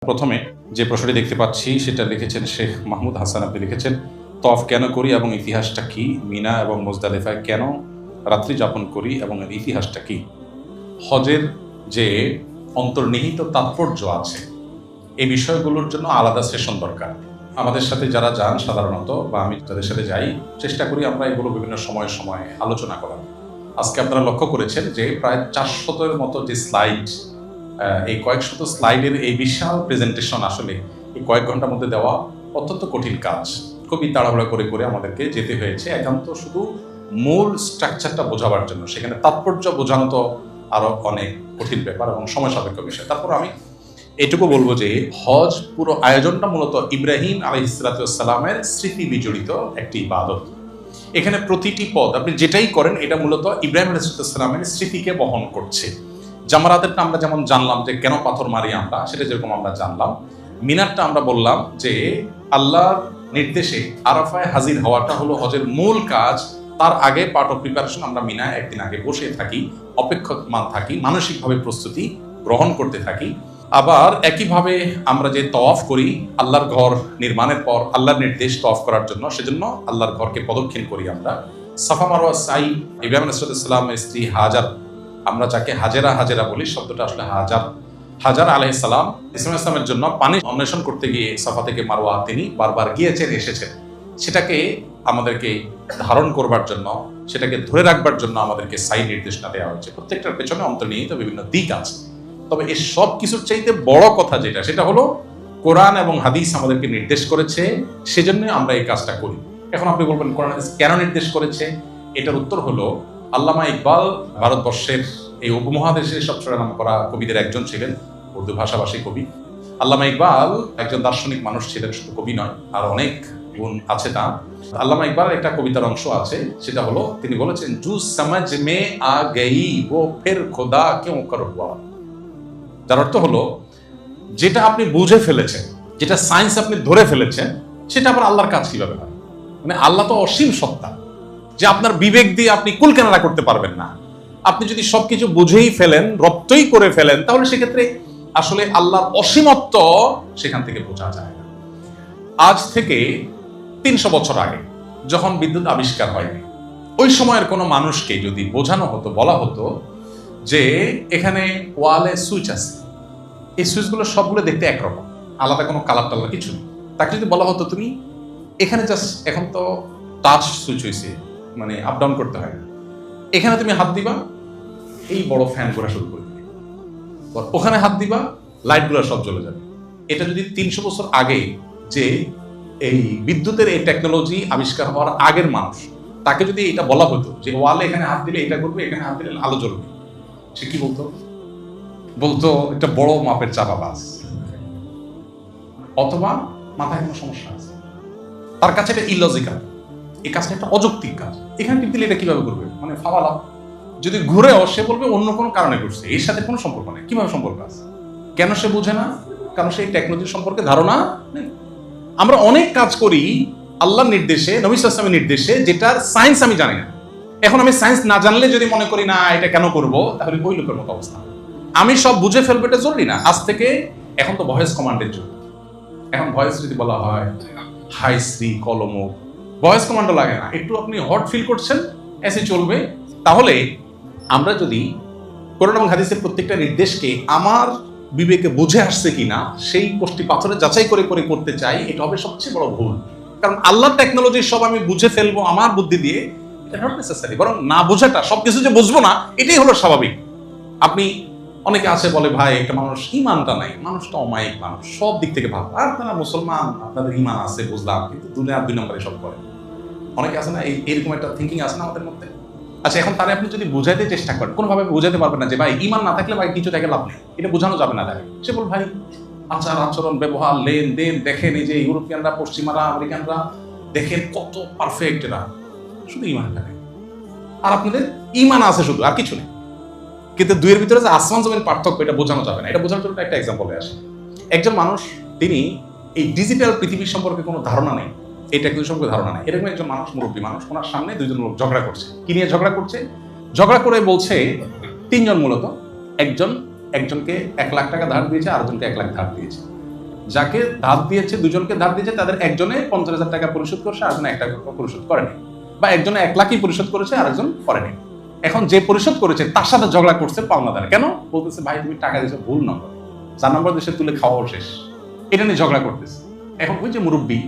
প্রথমে যে প্রশ্নটি দেখতে পাচ্ছি সেটা লিখেছেন শেখ মাহমুদ হাসান। আপনি লিখেছেন, তওয়াফ কেন করি এবং ইতিহাসটা কি? মিনা এবং মুজদালিফায় কেন রাত্রি যাপন করি এবং এর ইতিহাসটা কি? হজের যে অন্তর্নিহিত তাৎপর্য আছে এই বিষয়গুলোর জন্য আলাদা সেশন দরকার। আমাদের সাথে যারা যান সাধারণত, বা আমি যাদের সাথে যাই, চেষ্টা করি আমরা এগুলো বিভিন্ন সময়ে সময়ে আলোচনা করার। আজকে আপনারা লক্ষ্য করেছেন যে প্রায় 400-এর মতো যে স্লাইড, এই কয়েক শত স্লাইডের এই বিশাল প্রেজেন্টেশন আসলে এই কয়েক ঘন্টার মধ্যে দেওয়া অত্যন্ত কঠিন কাজ। খুবই তাড়াহুড়া করে করে আমাদেরকে যেতে হয়েছে, একান্ত শুধু মূল স্ট্রাকচারটা বোঝাবার জন্য। সেখানে তাৎপর্য বোঝানো তো আরো অনেক কঠিন ব্যাপার এবং সময় সাপেক্ষ বিষয়। তারপর আমি এটুকু বলবো যে হজ পুরো আয়োজনটা মূলত ইব্রাহিম আলাইহিসসালামের স্মৃতি বিজড়িত একটি ইবাদত। এখানে প্রতিটি পদ আপনি যেটাই করেন এটা মূলত ইব্রাহিম আলাইহিসসালামের স্মৃতিকে বহন করছে। জামারাতেরটা আমরা যেমন জানলাম যে কেন পাথর মারি আমরা, সেটা যেরকম আমরা জানলাম। মিনারটা আমরা বললাম যে আল্লাহর নির্দেশে আরাফায় হাজির হওয়াটা হলো হজের মূল কাজ। তার আগে পার্ট অফ প্রিপারেশন আমরা মিনায় একদিন আগে বসে থাকি, অপেক্ষমান থাকি, মানসিকভাবে প্রস্তুতি গ্রহণ করতে থাকি। আবার একইভাবে আমরা যে তওয়াফ করি আল্লাহর ঘর নির্মাণের পর আল্লাহর নির্দেশ তওয়াফ করার জন্য, সেজন্য আল্লাহর ঘরকে প্রদক্ষিণ করি আমরা। সাফা মারওয়া সাই, ইব্রাহিম আলাইহিসসালামের স্ত্রী হাজার, আমরা যাকে হাজেরা বলি, শব্দটা আসলে হাজার আলাইহিস সালাম ইসলামের জন্য পানি অন্বেষণ করতে গিয়ে সাফা থেকে মারওয়া তিনি বারবার গিয়েছেন, এসেছেন। সেটাকে আমাদেরকে ধারণ করবার জন্য, সেটাকে ধরে রাখবার জন্য আমাদেরকে সাই নির্দেশনা দেওয়া হয়েছে। প্রত্যেকটার পেছনে অন্তর্নিহিত বিভিন্ন দিক আছে। তবে এই সব কিছুর চাইতে বড় কথা যেটা, সেটা হলো কোরআন এবং হাদিস আমাদেরকে নির্দেশ করেছে, সেজন্য আমরা এই কাজটা করি। এখন আপনি বলবেন কোরআন হাদিস কেন নির্দেশ করেছে? এটার উত্তর হলো, আল্লামা ইকবাল ভারতবর্ষের এই উপমহাদেশের সবচেয়ে নাম করা কবিদের একজন ছিলেন, উর্দু ভাষাভাষী কবি। আল্লামা ইকবাল একজন দার্শনিক মানুষ ছিলেন, শুধু কবি নয়, আর অনেক গুণ আছে তার। আল্লামা ইকবাল একটা কবিতার অংশ আছে, সেটা হলো তিনি বলেছেন, জু সমঝ মে আ গই वो फिर खुदा क्यों कर हुआ। যার অর্থ হলো, যেটা আপনি বুঝে ফেলেছেন, যেটা সায়েন্স আপনি ধরে ফেলেছেন, সেটা আবার আল্লাহর কাজ কিভাবে হয়? মানে আল্লাহ তো অসীম সত্তা, যে আপনার বিবেক দিয়ে আপনি কুল কেনারা করতে পারবেন না। আপনি যদি সবকিছু বুঝেই ফেলেন, রপ্তই করে ফেলেন, তাহলে সেক্ষেত্রে আসলে আল্লাহর অসীমত্ব সেখান থেকে বোঝা যায় না। আজ থেকে 300 বছর আগে যখন বিদ্যুৎ আবিষ্কার হয়নি, ওই সময়ের কোনো মানুষকে যদি বোঝানো হতো, বলা হতো যে এখানে ওয়ালে সুইচ আছে, এই সুইচগুলো সবগুলো দেখতে একরকম, আলাদা কোনো কালার টালার কিছু নেই। তাকে যদি বলা হতো তুমি এখানে জাস্ট, এখন তো টাচ সুইচ হয়েছে, মানে আপ ডাউন করতে হয় না, এখানে তুমি হাত দিবা, এই বড় ফ্যান ঘোরা শুরু করে দিবে, ওখানে হাত দিবা, লাইটগুলো সব জ্বলে যাবে। এটা যদি 300 বছর আগে, যে এই বিদ্যুতের এই টেকনোলজি আবিষ্কার হওয়ার আগের মানুষ, তাকে যদি এটা বলা হতো যে ওয়ালে এখানে হাত দিলে এটা করবে, এখানে হাত দিলে আলো জ্বলবে, সে কি বলতো একটা বড় মাপের চাপাবাজ, অথবা মাথায় কোনো সমস্যা আছে। তার কাছে এটা ইলজিক্যাল, এই কাজটা একটা অযৌক্তিক কাজ, এখানে টিপ দিলে এটা কিভাবে করবে, মানে ফাওয়ালা। যদি ঘুরেও সে বলবে অন্য কোনো কারণে করছে, এর সাথে কোনো সম্পর্ক নেই। কিভাবে সম্পর্ক আছে? কেন সে বুঝে না? কারণ সেই টেকনোলজি সম্পর্কে ধারণা নেই। আমরা অনেক কাজ করি আল্লাহর নির্দেশে, নবী সাল্লাল্লাহু আলাইহি ওয়াসাল্লামের নির্দেশে, যেটার সায়েন্স আমি জানি না। এখন আমি সায়েন্স না জানলে যদি মনে করি না এটা কেন করব, তাহলে ওই লোকের মতো অবস্থা। আমি সব বুঝে ফেলবো, এটা জরুরি না। আজ থেকে, এখন তো ভয়েস কমান্ডের যুগ, এখন ভয়েস যদি বলা হয় হাই শ্রী কলম, ভয়েস কমান্ডও লাগে না, একটু আপনি হট ফিল করছেন, এসে চলবে। তাহলে আমরা যদি কোরআন এবং হাদিসের প্রত্যেকটা নির্দেশকে আমার বিবেকে বুঝে আসছে কিনা সেই কোষ্টি পাথরে যাচাই করে করে করতে চাই, এটা হবে সবচেয়ে বড় ভুল। কারণ আল্লাহর টেকনোলজি সব আমি বুঝে ফেলবো আমার বুদ্ধি দিয়ে, এটা নট নেসেসারি। বরং না বোঝাটা, সবকিছু যে বুঝবো না, এটাই হলো স্বাভাবিক। আপনি অনেকে আছে বলে, ভাই একটা মানুষ ইমানটা নাই, মানুষটা অমায়িক মানুষ, সব দিক থেকে ভালো, আপনারা মুসলমান, আপনাদের ইমান আছে বুঝলাম, কিন্তু দুনিয়ার 2 নম্বরে সব করে। অনেকে আছে না, এইরকম একটা থিঙ্কিং আছে না আমাদের মধ্যে। আচ্ছা, এখন তারা আপনি যদি বুঝাইতে চেষ্টা করেন, কোনোভাবে বুঝাতে পারবেন না যে ভাই ইমান না থাকলে ভাই কিছু থেকে লাভ নেই, এটা বোঝানো যাবে না। তাকে সে বল, ভাই আচার আচরণ ব্যবহার লেনদেন দেখেন, এই যে ইউরোপিয়ানরা, পশ্চিমারা, আমেরিকানরা দেখেন কত পারফেক্ট, এরা শুধু ইমান থাকে, আর আপনাদের ইমান আছে শুধু, আর কিছু নেই। কিন্তু দুইয়ের ভিতরে যে আসমান জমির পার্থক্য, এটা বোঝানো যাবে না। এটা বোঝানোর জন্য একটা এক্সাম্পলে আসে। একজন মানুষ, তিনি এই ডিজিটাল পৃথিবীর সম্পর্কে কোনো ধারণা নেই, এই টেকনোলজি সম্পর্কে ধারণা নেই। এরকম একজন মানুষ, মুরব্বী মানুষ, ওনার সামনে 2 জন লোক ঝগড়া করছে। কি নিয়ে ঝগড়া করছে? ঝগড়া করে বলছে 3 জন মূলত, একজনকে 1 লাখ টাকা ধার দিয়েছে, আরেকজনকে 1 লাখ ধার দিয়েছে। যাকে ধার দিয়েছে, দুজনকে ধার দিয়েছে, তাদের একজনে 50,000 টাকা পরিশোধ করছে, আরেকজন 1 টাকা পরিশোধ করেনি, বা একজনে 1 লাখই পরিশোধ করেছে, আরেকজন করেনি। এখন যে পরিশোধ করেছে তার সাথে ঝগড়া করছে পাওনাদার। কেন? বলতেছে ভাই তুমি টাকা দিয়েছো ভুল নম্বর, 4 নম্বর দেশে তুলে খাওয়াও শেষ, এটা নিয়ে ঝগড়া করতেছে। এখন ওই যে মুরব্বী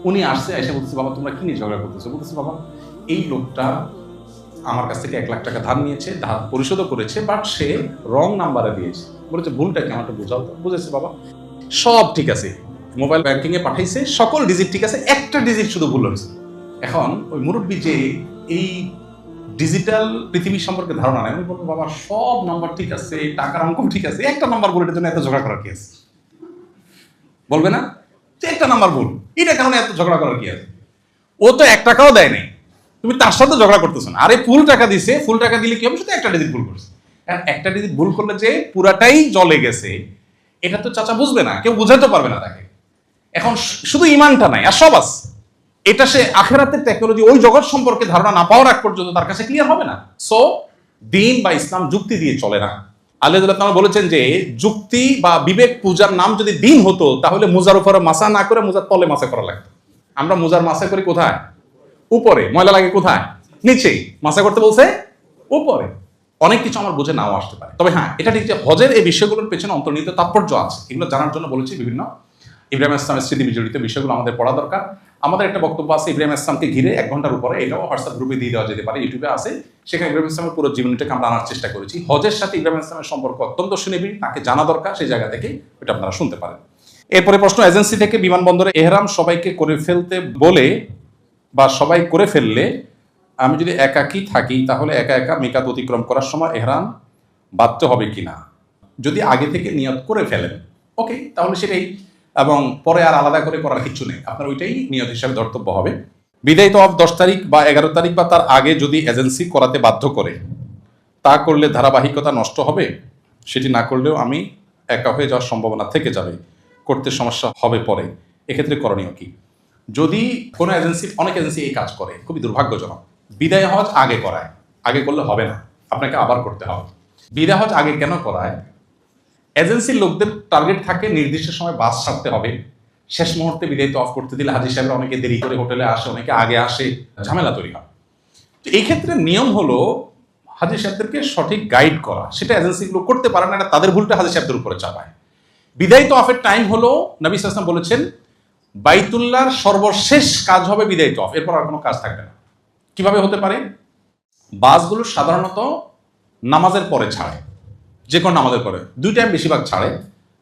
উনি আসছে, এসে বলতেছে বাবা তোমরা কি নিয়ে ঝগড়া করতেছো? বলতেছে বাবা এই লোকটা আমার কাছ থেকে 1 লাখ টাকা ধার নিয়েছে, ধার পরিশোধও করেছে, বাট সে রং নাম্বারে দিয়েছে। বলেছে ভুলটা কি আমাকে বোঝাও তো। বুঝেছে বাবা, সব ঠিক আছে, মোবাইল ব্যাংকিং এ পাঠাইছে, সকল ডিজিট ঠিক আছে, একটা ডিজিট শুধু ভুল হয়েছে। এখন ওই মুরব্বী যে এই ডিজিটাল পৃথিবী সম্পর্কে ধারণা নেই, আমি বলবো বাবা সব নাম্বার ঠিক আছে, টাকার অঙ্ক ঠিক আছে, একটা নাম্বার ভুল, এটার জন্য এত ঝগড়া করার কি আছে? বলবে না যে একটা নাম্বার ভুল, এটা কারণে এত ঝগড়া করার কি আছে? ও তো 1 টাকাও দেয় নাই, তুমি তার সাথে ঝগড়া করতেছো না। আরে ফুল টাকা দিছে, ফুল টাকা দিলে কি হবে? শুধু একটা ডিজিট ভুল করছে। একটা ডিজিট ভুল করলে যে পুরাটাই জলে গেছে এটা তো চাচা বুঝবে না, কেউ বুঝাতে পারবে না তাকে। এখন শুধু ইমানটা নাই আর সব আছে, এটা সে আখেরাতের টেকনোলজি ওই জগৎ সম্পর্কে ধারণা না পাওয়ার আগ পর্যন্ত তার কাছে ক্লিয়ার হবে না। সো দিন বা ইসলাম যুক্তি দিয়ে চলে না। আল্লাহ বলেছেন যে যুক্তি বা বিবেক পূজার নাম যদি দিন হতো তাহলে মুজার উপরে মাসা না করে মুজার তলে মাসা করা লাগতো। আমরা মুজার মাসা করি কোথায়? উপরে। ময়লা লাগে কোথায়? নিচেই। মাসা করতে বলছে উপরে। অনেক কিছু আমার বুঝে নাও আসতে পারে, তবে হ্যাঁ এটা ঠিক যে হজের এই বিষয়গুলোর পেছনে অন্তর্নিহিত তাৎপর্য আছে, এগুলো জানার জন্য বলেছি বিভিন্ন ইব্রাহিম ইসলামের স্মৃতি বিজড়িত বিষয়গুলো আমাদের পড়া দরকার। আমাদের একটা বক্তব্য আছে ইব্রাহিম ইসলামকে ঘিরে 1 ঘন্টার উপরে, এটাও হোয়াটসঅ্যাপ গ্রুপে দিয়ে দেওয়া যেতে পারে, ইউটিউবে আছে। সেখানে ইব্রাহিম ইসলামের পুরো জীবনীটাকে আমরা আনার চেষ্টা করেছি। হজের সাথে ইব্রাহিম ইসলামের সম্পর্ক অত্যন্ত সুনিবিড়, তাকে জানা দরকার, সেই জায়গা থেকে এটা আপনারা শুনতে পারেন। এরপরে প্রশ্ন, এজেন্সি থেকে বিমানবন্দরে এহরাম সবাইকে করে ফেলতে বলে বা সবাই করে ফেললে আমি যদি একাকী থাকি তাহলে একা একা মিকাত অতিক্রম করার সময় এহরাম বাঁধতে হবে কিনা? যদি আগে থেকে নিয়ত করে ফেলেন ওকে, তাহলে সেটাই, এবং পরে আর আলাদা করে করার কিছু নেই, আপনার ওইটাই নিয়ত হিসাবে ধর্তব্য হবে। বিদায় তওয়াফ 10 তারিখ বা 11 তারিখ বা তার আগে যদি এজেন্সি করাতে বাধ্য করে, তা করলে ধারাবাহিকতা নষ্ট হবে? সেটি না করলেও আমি একা হয়ে যাওয়ার সম্ভাবনা থেকে যাবে, করতে সমস্যা হবে পরে, এক্ষেত্রে করণীয় কি? যদি কোনো এজেন্সি, অনেক এজেন্সি এই কাজ করে, খুবই দুর্ভাগ্যজনক, বিদায় হজ আগে করায়, আগে করলে হবে না, আপনাকে আবার করতে হবে। বিদায় হজ আগে কেন করায়? এজেন্সির লোকদের টার্গেট থাকে নির্দিষ্ট সময় বাস ছাড়তে হবে, শেষ মুহূর্তে বিদায় তওয়াফ করতে দিলে হাজী সাহেবরা অনেকে দেরি করে হোটেলে আসে, অনেকে আগে আসে, ঝামেলা তৈরি হয়। তো এই ক্ষেত্রে নিয়ম হলো হাজী সাহেবদেরকে সঠিক গাইড করা, সেটা এজেন্সিগুলো করতে পারে না, তাদের ভুলটা হাজী সাহেবদের উপরে চাপায়। বিদায় তওয়াফের টাইম হলো, নবী সাল্লাল্লাহু আলাইহি ওয়াসাল্লাম বলেছেন বাইতুল্লাহর সর্বশেষ কাজ হবে বিদায় তওয়াফ, এরপর আর কোনো কাজ থাকবে না। কিভাবে হতে পারে? বাসগুলো সাধারণত নামাজের পরে ছাড়ে, যে কোনো নামাজের পরে 2 টাইম বেশিরভাগ ছাড়ে,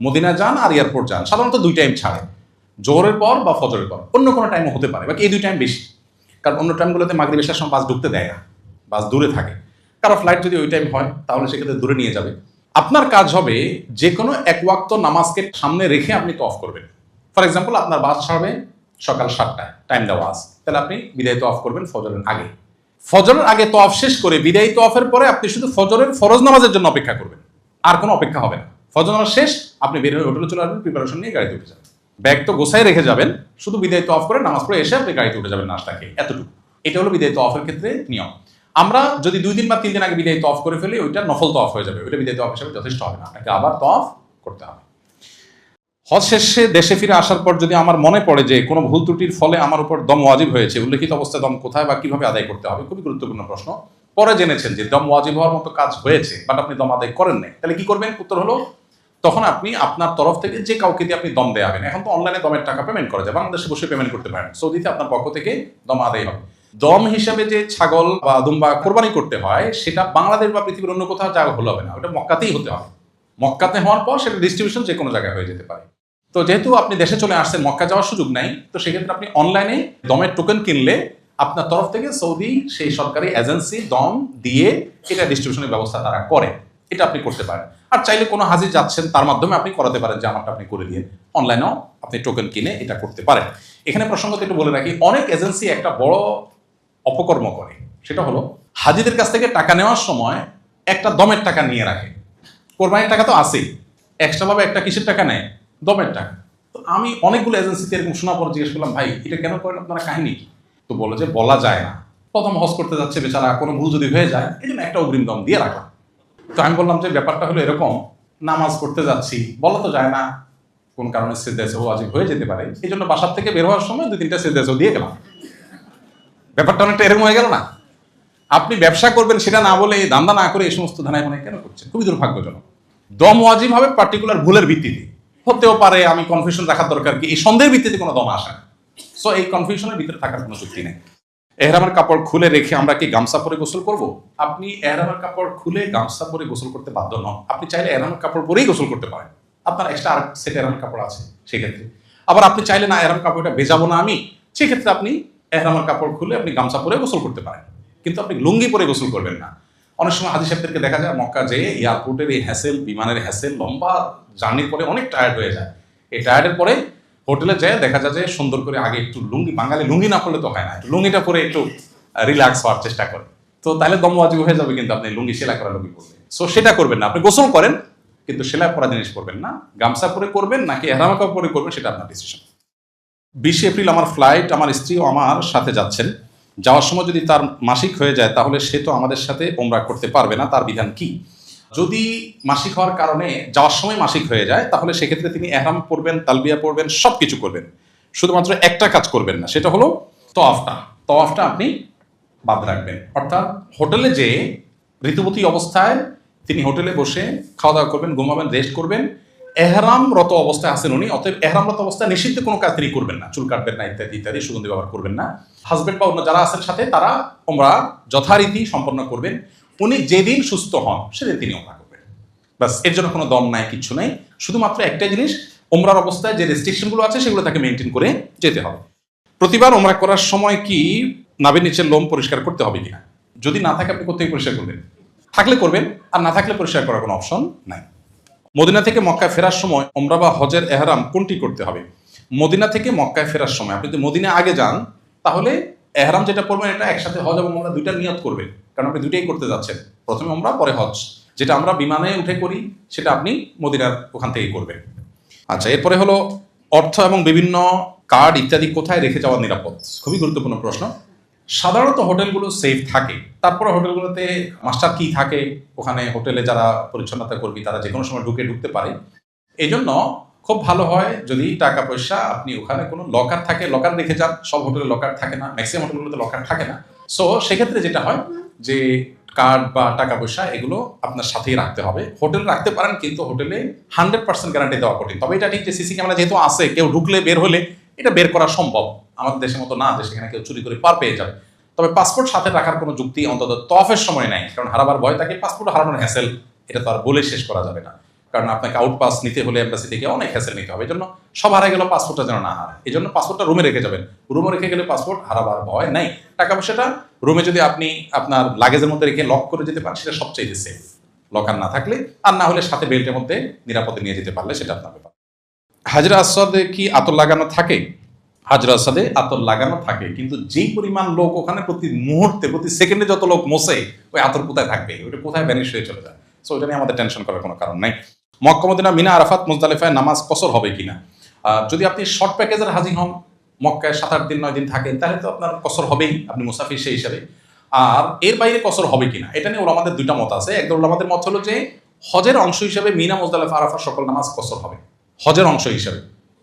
মদিনা যান আর এয়ারপোর্ট যান, সাধারণত 2 টাইম ছাড়ে, জোহরের পর বা ফজরের পর, অন্য কোনো টাইমও হতে পারে, বাকি এই 2 টাইম বেশি, কারণ অন্য টাইমগুলোতে মাগরিব এশার সময় বাস ঢুকতে দেয় না, বাস দূরে থাকে। কারো ফ্লাইট যদি ওই টাইম হয় তাহলে সেক্ষেত্রে দূরে নিয়ে যাবে। আপনার কাজ হবে যে কোনো 1 ওয়াক্ত নামাজকে সামনে রেখে আপনি তওয়াফ করবেন। ফর এক্সাম্পল আপনার বাস ছাড়বে সকাল 7টায়, টাইম দেওয়া আছে, তাহলে আপনি বিদায় তওয়াফ করবেন ফজরের আগে। ফজরের আগে তওয়াফ শেষ করে বিদায়ী তওয়াফের পরে আপনি শুধু ফজরের ফরজ নামাজের জন্য অপেক্ষা করবেন, আর কোনো অপেক্ষা হবে না। ফজর নামাজ শেষ, আপনি বের হয়ে হোটেলে চলে আসবেন, প্রিপারেশন নিয়ে গাড়িতে উঠে যাবেন, ব্যাগ তো গোছায় রেখে যাবেন, শুধু বিদায়ী তওয়াফ করে নামাজ পড়ে এসে আপনি গাড়িতে উঠে যাবেন নাস্তা খেয়ে, এতটুকু। এটা হলো বিদায়ী তওয়াফের ক্ষেত্রে নিয়ম। আমরা যদি 2 দিন বা 3 দিন আগে বিদায়ী তওয়াফ করে ফেলি, ওইটা নফল তওয়াফ হয়ে যাবে, ওইটা বিদায়ী তওয়াফ হিসেবে যথেষ্ট হবে না, আপনাকে আবার তওয়াফ করতে হবে। হজ শেষে দেশে ফিরে আসার পর যদি আমার মনে পড়ে যে কোনো ভুল ত্রুটির ফলে আমার উপর দম ওয়াজিব হয়েছে, উল্লেখিত অবস্থায় দম কোথায় বা কিভাবে আদায় করতে হবে? খুবই গুরুত্বপূর্ণ প্রশ্ন। পরে জেনেছেন যে দম ওয়াজিব হওয়ার মতো কাজ হয়েছে, বাট আপনি দম আদায় করেন নাই, তাহলে কি করবেন? উত্তর হলো তখন আপনি আপনার তরফ থেকে যে কাউকে দিয়ে আপনি দম দেওয়াবেন। এখন তো অনলাইনে দমের টাকা পেমেন্ট করা যায়, বাংলাদেশে বসে পেমেন্ট করতে পারেন, সৌদিতে আপনার পক্ষ থেকে দম আদায় হবে। দম হিসাবে যে ছাগল বা দুম্বা কোরবানি করতে হয় সেটা বাংলাদেশ বা পৃথিবীর অন্য কোথাও যা হলো হবে না, ওটা মক্কাতেই হতে হবে। মক্কাতে হওয়ার পর সেটা ডিস্ট্রিবিউশন যে কোনো জায়গায় হয়ে যেতে পারে। তো যেহেতু আপনি দেশে চলে আসছেন, মক্কা যাওয়ার সুযোগ নাই, তো সেক্ষেত্রে আপনি অনলাইনে দমের টোকেন কিনলে আপনার তরফ থেকে সৌদি সেই সরকারি এজেন্সি দম দিয়ে এটা ডিস্ট্রিবিউশনের ব্যবস্থা তারা করে, এটা আপনি করতে পারেন। আর চাইলে কোনো হাজি যাচ্ছেন তার মাধ্যমে আপনি করাতে পারেন যে আমারটা আপনি করে দিয়ে, অনলাইনেও আপনি টোকেন কিনে এটা করতে পারেন। এখানে প্রসঙ্গত একটু বলে রাখি, অনেক এজেন্সি একটা বড় অপকর্ম করে, সেটা হলো হাজিদের কাছ থেকে টাকা নেওয়ার সময় একটা দমের টাকা নিয়ে রাখে। কোরবানির টাকা তো আছেই, এক্সট্রাভাবে একটা কিসের টাকা নেয়? দমের টাকা। তো আমি অনেকগুলো এজেন্সিতে এরকম শোনা পর জিজ্ঞেস করলাম, ভাই এটা কেন করেন আপনারা, কাহিনী কি? তো বলো যে বলা যায় না, প্রথম হজ করতে যাচ্ছে বেচারা, কোনো ভুল যদি হয়ে যায় এই জন্য একটা অগ্রিম দম দিয়ে রাখলাম। তো আমি বললাম যে ব্যাপারটা হলো এরকম, নামাজ পড়তে যাচ্ছি, বলা তো যায় না, কোন কারণে সিজদায়ে সাহু ওয়াজিব হয়ে যেতে পারে, এই জন্য বাসার থেকে বের হওয়ার সময় 2-3টা সিজদায়ে সাহু দিয়ে গেলাম। ব্যাপারটা অনেকটা এরকম হয়ে গেল না? আপনি ব্যবসা করবেন সেটা না বলে, ধান্দা না করে এই সমস্ত ধানায় মানে কেন করছেন? খুবই দুর্ভাগ্যজনক। দম ওয়াজিব হবে পার্টিকুলার ভুলের ভিত্তিতে। হতেও পারে আমি কনফিউশন রাখার দরকার কি, এই সন্দেহের ভিত্তিতে কোনো দম আসে না। সো এই কনফিউশনের ভিতরে থাকার কোনো যুক্তি নেই। এহরামের কাপড় খুলে রেখে আমরা কি গামছা পরে গোসল করব? আপনি এহরামের কাপড় খুলে গামছা পরে গোসল করতে বাধ্য নন। আপনি চাইলে এহরামের কাপড় পরেই গোসল করতে পারেন, আপনার এক্সট্রা আর সেট এহরামের কাপড় আছে সেক্ষেত্রে। আবার আপনি চাইলে না এহরাম কাপড়টা ভেজাবো না আমি, সেক্ষেত্রে আপনি এহরামের কাপড় খুলে আপনি গামছা পরে গোসল করতে পারেন, কিন্তু আপনি লুঙ্গি পরে গোসল করবেন না। অনেক সময় হাজি সাহেবদেরকে দেখা যায় মক্কা যেয়ে এয়ারপোর্টের এই হ্যাসেল, বিমানের হ্যাসেল, লম্বা জার্নির পরে অনেক টায়ার্ড হয়ে যায়। এই টায়ার্ডের পরে হোটেলে যেয়ে দেখা যায় যে সুন্দর করে আগে একটু লুঙ্গি, বাঙালি লুঙ্গি না পরলে তো হয় না, একটু লুঙ্গিটা পরে একটু রিল্যাক্স হওয়ার চেষ্টা করে, তো তাহলে দম ওয়াজিব হয়ে যাবে। কিন্তু আপনি লুঙ্গি সেলাই করা লুঙ্গি পরবেন, সো সেটা করবেন না। আপনি গোসল করেন কিন্তু সেলাই করা জিনিস করবেন না। গামছা পরে করবেন নাকি এহরাম কাপড় পরে করবেন সেটা আপনার ডিসিশন। 20 এপ্রিল আমার ফ্লাইট, আমার স্ত্রীও আমার সাথে যাচ্ছেন। যাওয়ার সময় যদি তার মাসিক হয়ে যায় তাহলে সে তো আমাদের সাথে ওমরা করতে পারবে না, তার বিধান কি? যদি মাসিক হওয়ার কারণে যাওয়ার সময় মাসিক হয়ে যায় তাহলে সেক্ষেত্রে তিনি এহরাম পরবেন, তালবিয়া পরবেন, সব কিছু করবেন, শুধুমাত্র একটা কাজ করবেন না, সেটা হলো তওয়াফটা আপনি বাদ রাখবেন। অর্থাৎ হোটেলে যে ঋতুবতী অবস্থায় তিনি হোটেলে বসে খাওয়া দাওয়া করবেন, ঘুমাবেন, রেস্ট করবেন, এহরামরত অবস্থায় আছেন উনি, অতএব এহরামরত অবস্থায় নিষিদ্ধ কোনো কাজ তিনি করবেন না, চুল কাটবেন না, ইত্যাদি ইত্যাদি, সুগন্ধি ব্যবহার করবেন না। হাজবেন্ড বা অন্য যারা আছেন সাথে তারা ওমরা যথারীতি সম্পন্ন করবেন। উনি যেদিন সুস্থ হন সেদিন তিনি ওমরা করবেন, বাস। এর জন্য কোনো দম নাই, কিচ্ছু নাই, শুধুমাত্র একটাই জিনিস, ওমরার অবস্থায় যে রেস্ট্রিকশনগুলো আছে সেগুলো তাকে মেনটেন করে যেতে হবে। প্রতিবার ওমরা করার সময় কি নাভির নিচের লোম পরিষ্কার করতে হবে কিনা? যদি না থাকে আপনি কোথায় পরিষ্কার করবেন? থাকলে করবেন, আর না থাকলে পরিষ্কার করার কোনো অপশন নাই। মদিনা থেকে মক্কায় ফেরার সময় ওমরা বা হজের এহরাম কোনটি করতে হবে? মদিনা থেকে মক্কায় ফেরার সময় আপনি যদি মদিনা আগে যান তাহলে এহরাম যেটা করবেন এটা একসাথে হজ এবং ওমরা দুইটা নিয়ত করবেন, কারণ আপনি দুইটাই করতে যাচ্ছেন, প্রথমে ওমরা পরে হজ। যেটা আমরা বিমানে উঠে করি সেটা আপনি মদিনার ওখান থেকেই করবেন। আচ্ছা, এরপরে হলো অর্থ এবং বিভিন্ন কার্ড ইত্যাদি কোথায় রেখে যাওয়া নিরাপদ? খুবই গুরুত্বপূর্ণ প্রশ্ন। সাধারণত হোটেলগুলো সেফ থাকে, তারপরে হোটেলগুলোতে মাস্টার কি থাকে, ওখানে হোটেলে যারা পরিচ্ছন্নতা কর্মী তারা যে কোনো সময় ঢুকতে পারে। এই জন্য খুব ভালো হয় যদি টাকা পয়সা আপনি ওখানে কোনো লকার থাকে, লকার রেখে যান। সব হোটেলে লকার থাকে না, ম্যাক্সিমাম হোটেলগুলোতে লকার থাকে না। সো সেক্ষেত্রে যেটা হয় যে কার্ড বা টাকা পয়সা এগুলো আপনার সাথেই রাখতে হবে। হোটেল রাখতে পারেন কিন্তু হোটেলে 100% গ্যারান্টি দেওয়া কঠিন। তবে এটা ঠিক যে সিসি ক্যামেরা যেহেতু আছে, কেউ ঢুকলে বের হলে এটা বের করা সম্ভব। আমাদের দেশের মতো না যে সেখানে কেউ চুরি করে পার পেয়ে যাবে। তবে পাসপোর্ট সাথে রাখার কোনো যুক্তি অন্তত তওয়াফের সময় নাই, কারণ হারাবার ভয় থাকে, পাসপোর্ট হারানোর হ্যাসেল এটা তো আর বলে শেষ করা যাবে না, কারণ আপনাকে আউট পাস নিতে হলে এম্বাসি থেকে অনেক হ্যাসেল নিতে হবে। এই জন্য সব হারাই গেল, পাসপোর্টটা যেন না হারায়, এই জন্য পাসপোর্টটা রুমে রেখে যাবেন। রুমে রেখে গেলে পাসপোর্ট হারাবার ভয় নাই। টাকা পয়সাটা রুমে যদি আপনি আপনার লাগেজের মধ্যে রেখে লক করে যেতে পারেন সেটা সবচেয়ে সেফ, লকার না থাকলে। আর না হলে সাথে বেল্টের মধ্যে নিরাপদে নিয়ে যেতে পারলে সেটা আপনার ব্যাপার। হাজরা আসওয়াদে কি আতর লাগানো থাকে? হাজরা আসওয়াদে আতর লাগানো থাকে, কিন্তু যেই পরিমাণ লোক ওখানে প্রতি মুহূর্তে প্রতি সেকেন্ডে যত লোক মোছে, ওই আতর কোথায় থাকবে, ওইটা কোথায় ভ্যানিশ হয়ে চলে যায়। সো ওইটা নিয়ে আমাদের টেনশন করার কোনো কারণ নাই। মক্কা মদিনা মিনা আরাফাত মুজদালিফায় নামাজ কসর হবে কিনা? যদি আপনি শর্ট প্যাকেজের হাজি হন, মক্কায় 7-8 দিন 9 দিন থাকেন, তাহলে তো আপনার কসর হবেই, আপনি মুসাফির সেই হিসাবে। আর এর বাইরে কসর হবে কিনা এটা নিয়ে ওলামাদের দুইটা মত আছে। একদল ওলামাদের মত হলো যে হজের অংশ হিসাবে মিনা মুজদালিফা আরাফা সকল নামাজ কসর হবে, হজের অংশ হিসাবে,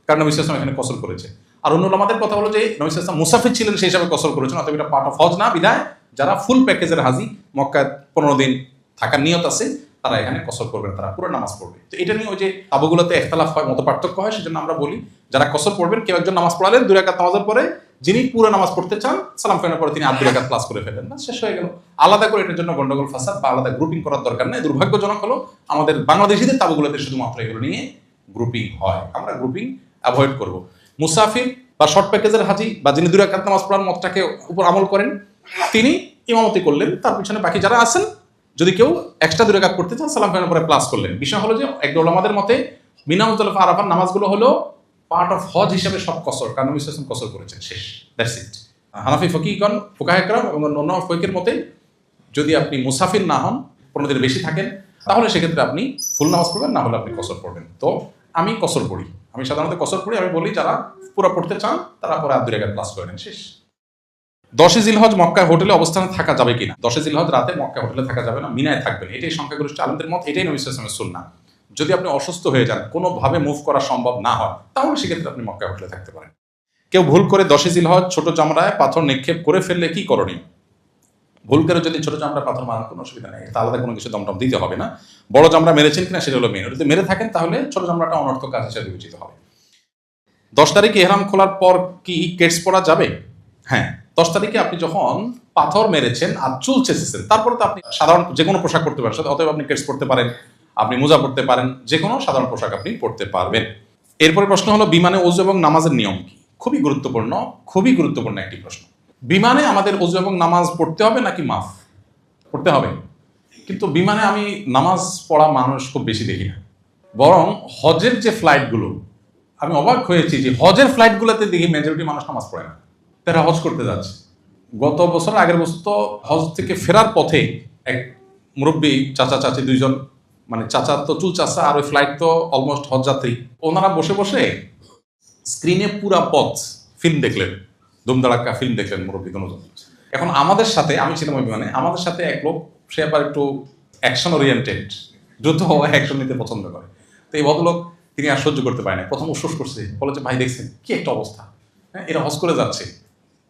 কারণ নবী সাল্লাল্লাহু আলাইহি ওয়াসাল্লাম এখানে কসর করেছে। আর অন্য ওলামাদের কথা হলো যে নবী সাল্লাল্লাহু আলাইহি ওয়াসাল্লাম মুসাফির ছিলেন সেই হিসাবে কসর করেছেন, অতএব এটা পার্ট অফ হজ না, বিধায় যারা ফুল প্যাকেজের হাজি মক্কায় 15 দিন থাকার নিয়ত আছে তারা এখানে কসর করবেন, তারা পুরো নামাজ পড়বে। তো এটা নিয়ে ওই যে আবুগুলোতে ইখতিলাফ হয়, মত পার্থক্য হয়, সেজন্য আমরা বলি যারা কসর পড়বেন, কেউ একজন নামাজ পড়ালেন 2 রাকাত নামাজের পরে, যিনি পুরো নামাজ পড়তে চান সালাম ফেরানোর পরে তিনি 2 রাকাত ক্লাস করে ফেলেন, না শেষ হয়ে গেল। আলাদা করে এটার জন্য গন্ডগোল ফাসাদ বা আলাদা গ্রুপিং করার দরকার নেই। দুর্ভাগ্যজনক হলো আমাদের বাংলাদেশিদের তাবুগুলোতে শুধুমাত্র এগুলো নিয়ে গ্রুপিং হয়, আমরা গ্রুপিং অ্যাভয়েড করব। মুসাফির বা শর্ট প্যাকেজের হাজি বা যিনি 2 রাকাত নামাজ পড়ার মতটাকে উপর আমল করেন, তিনি ইমামতি করলেন, তার পিছনে বাকি যারা আছেন যদি কেউ এক্সট্রা 2 রাকাত পড়তে চান সালাম ফেরানোর পরে ক্লাস করলেন। বিষয় হলো যে একদল ওলামাদের মতে মিনা মুজদালিফা আরাফার নামাজগুলো হলো পার্ট অফ হজ হিসেবে সব কসর, কারণ নবী সাল্লাল্লাহু আলাইহি ওয়াসাল্লাম কসর করেছেন, শেষ, দ্যাটস ইট। হানাফি ফকিহগণ, ফুকাহে কেরাম এবং অন্য ফকিহের মতে যদি আপনি মুসাফির না হন, 15 দিনের বেশি থাকেন, তাহলে সেক্ষেত্রে আপনি ফুল নামাজ পড়বেন, না হলে আপনি কসর পড়বেন। তো আমি কসর পড়ি, আমি সাধারণত কসর পড়ি। আমি বলি যারা পুরো পড়তে চান তারা পরে 2 রাকাত ক্লাস করে নেন, শেষ। 10 জিলহজ মক্কায় হোটেলে অবস্থানে থাকা যাবে কিনা? 10 জিলহজ রাতে মক্কায় হোটেলে থাকা যাবে না, মিনায় থাকবেন, এটাই সংখ্যাগরিষ্ঠ আলেমদের মত, এটাই নবী সাল্লাল্লাহু আলাইহি ওয়াসাল্লামের সুন্নাহ। যদি আপনি অসুস্থ হয়ে যান, কোনোভাবে মুভ করা সম্ভব না হয়, তাহলে সেক্ষেত্রে আপনি মক্কায় হোটেলে থাকতে পারেন। কেউ ভুল করে 10 জিলহজ ছোট চামড়ায় পাথর নিক্ষেপ করে ফেললে কি করণীয়? ভুল করে যদি ছোট চামড়া পাথর মারার কোনো অসুবিধা নেই, তা আলাদা কোনো কিছু দমটম দিতে হবে না। বড় চামড়া মেরেছেন কিনা সেটা হলো মেন। যদি মেরে থাকেন তাহলে ছোট চামড়াটা অনর্থক কাজ হিসেবে বিবেচিত হবে। 10 তারিখে ইহরাম খোলার পর কি কেটস পরা যাবে? হ্যাঁ, 10 তারিখে আপনি যখন পাথর মেরেছেন আর চুল চেঁচেছেন, তারপরে তো আপনি সাধারণ যে কোনো পোশাক পরতে পারেন, অতএব আপনি কেটস পরতে পারেন, আপনি মোজা পরতে পারেন, যে কোনো সাধারণ পোশাক আপনি পরতে পারবেন। এরপরে প্রশ্ন হলো বিমানে ওযু এবং নামাজের নিয়ম কি? খুবই গুরুত্বপূর্ণ একটি প্রশ্ন। বিমানে আমাদের ওযু এবং নামাজ পড়তে হবে নাকি মাফ? পড়তে হবে। কিন্তু বিমানে আমি নামাজ পড়া মানুষ খুব বেশি দেখি না। বরং হজের যে ফ্লাইটগুলো, আমি অবাক হয়েছি যে হজের ফ্লাইটগুলোতে দেখি মেজরিটি মানুষ নামাজ পড়ে না, তারা হজ করতে যাচ্ছে। গত বছর আগের বছর তো হজ থেকে ফেরার পথে এক মুরব্বী চাচা চাচি দুইজন, মানে চাচা তো চুল চাচা আর ওই ফ্লাইট তো অলমোস্ট হজ যাত্রী, ওনারা বসে বসে স্ক্রিনে পুরা পথ ফিল্ম দেখলেন, ধুমধাড়াক্কা ফিল্ম দেখলেন মুরব্বী দুজন। এখন আমাদের সাথে, আমি ছিলাম ওই বিমানে, আমাদের সাথে এক লোক, সে আবার একটু অ্যাকশন ওরিয়েন্টেড, দ্রুত অ্যাকশন নিতে পছন্দ করে। তো এই ভদ্রলোক তিনি আর সহ্য করতে পারেন না, প্রথম উৎসুস করছে, বলে যে ভাই দেখছেন কি একটা অবস্থা, হ্যাঁ এরা হজ করে যাচ্ছে,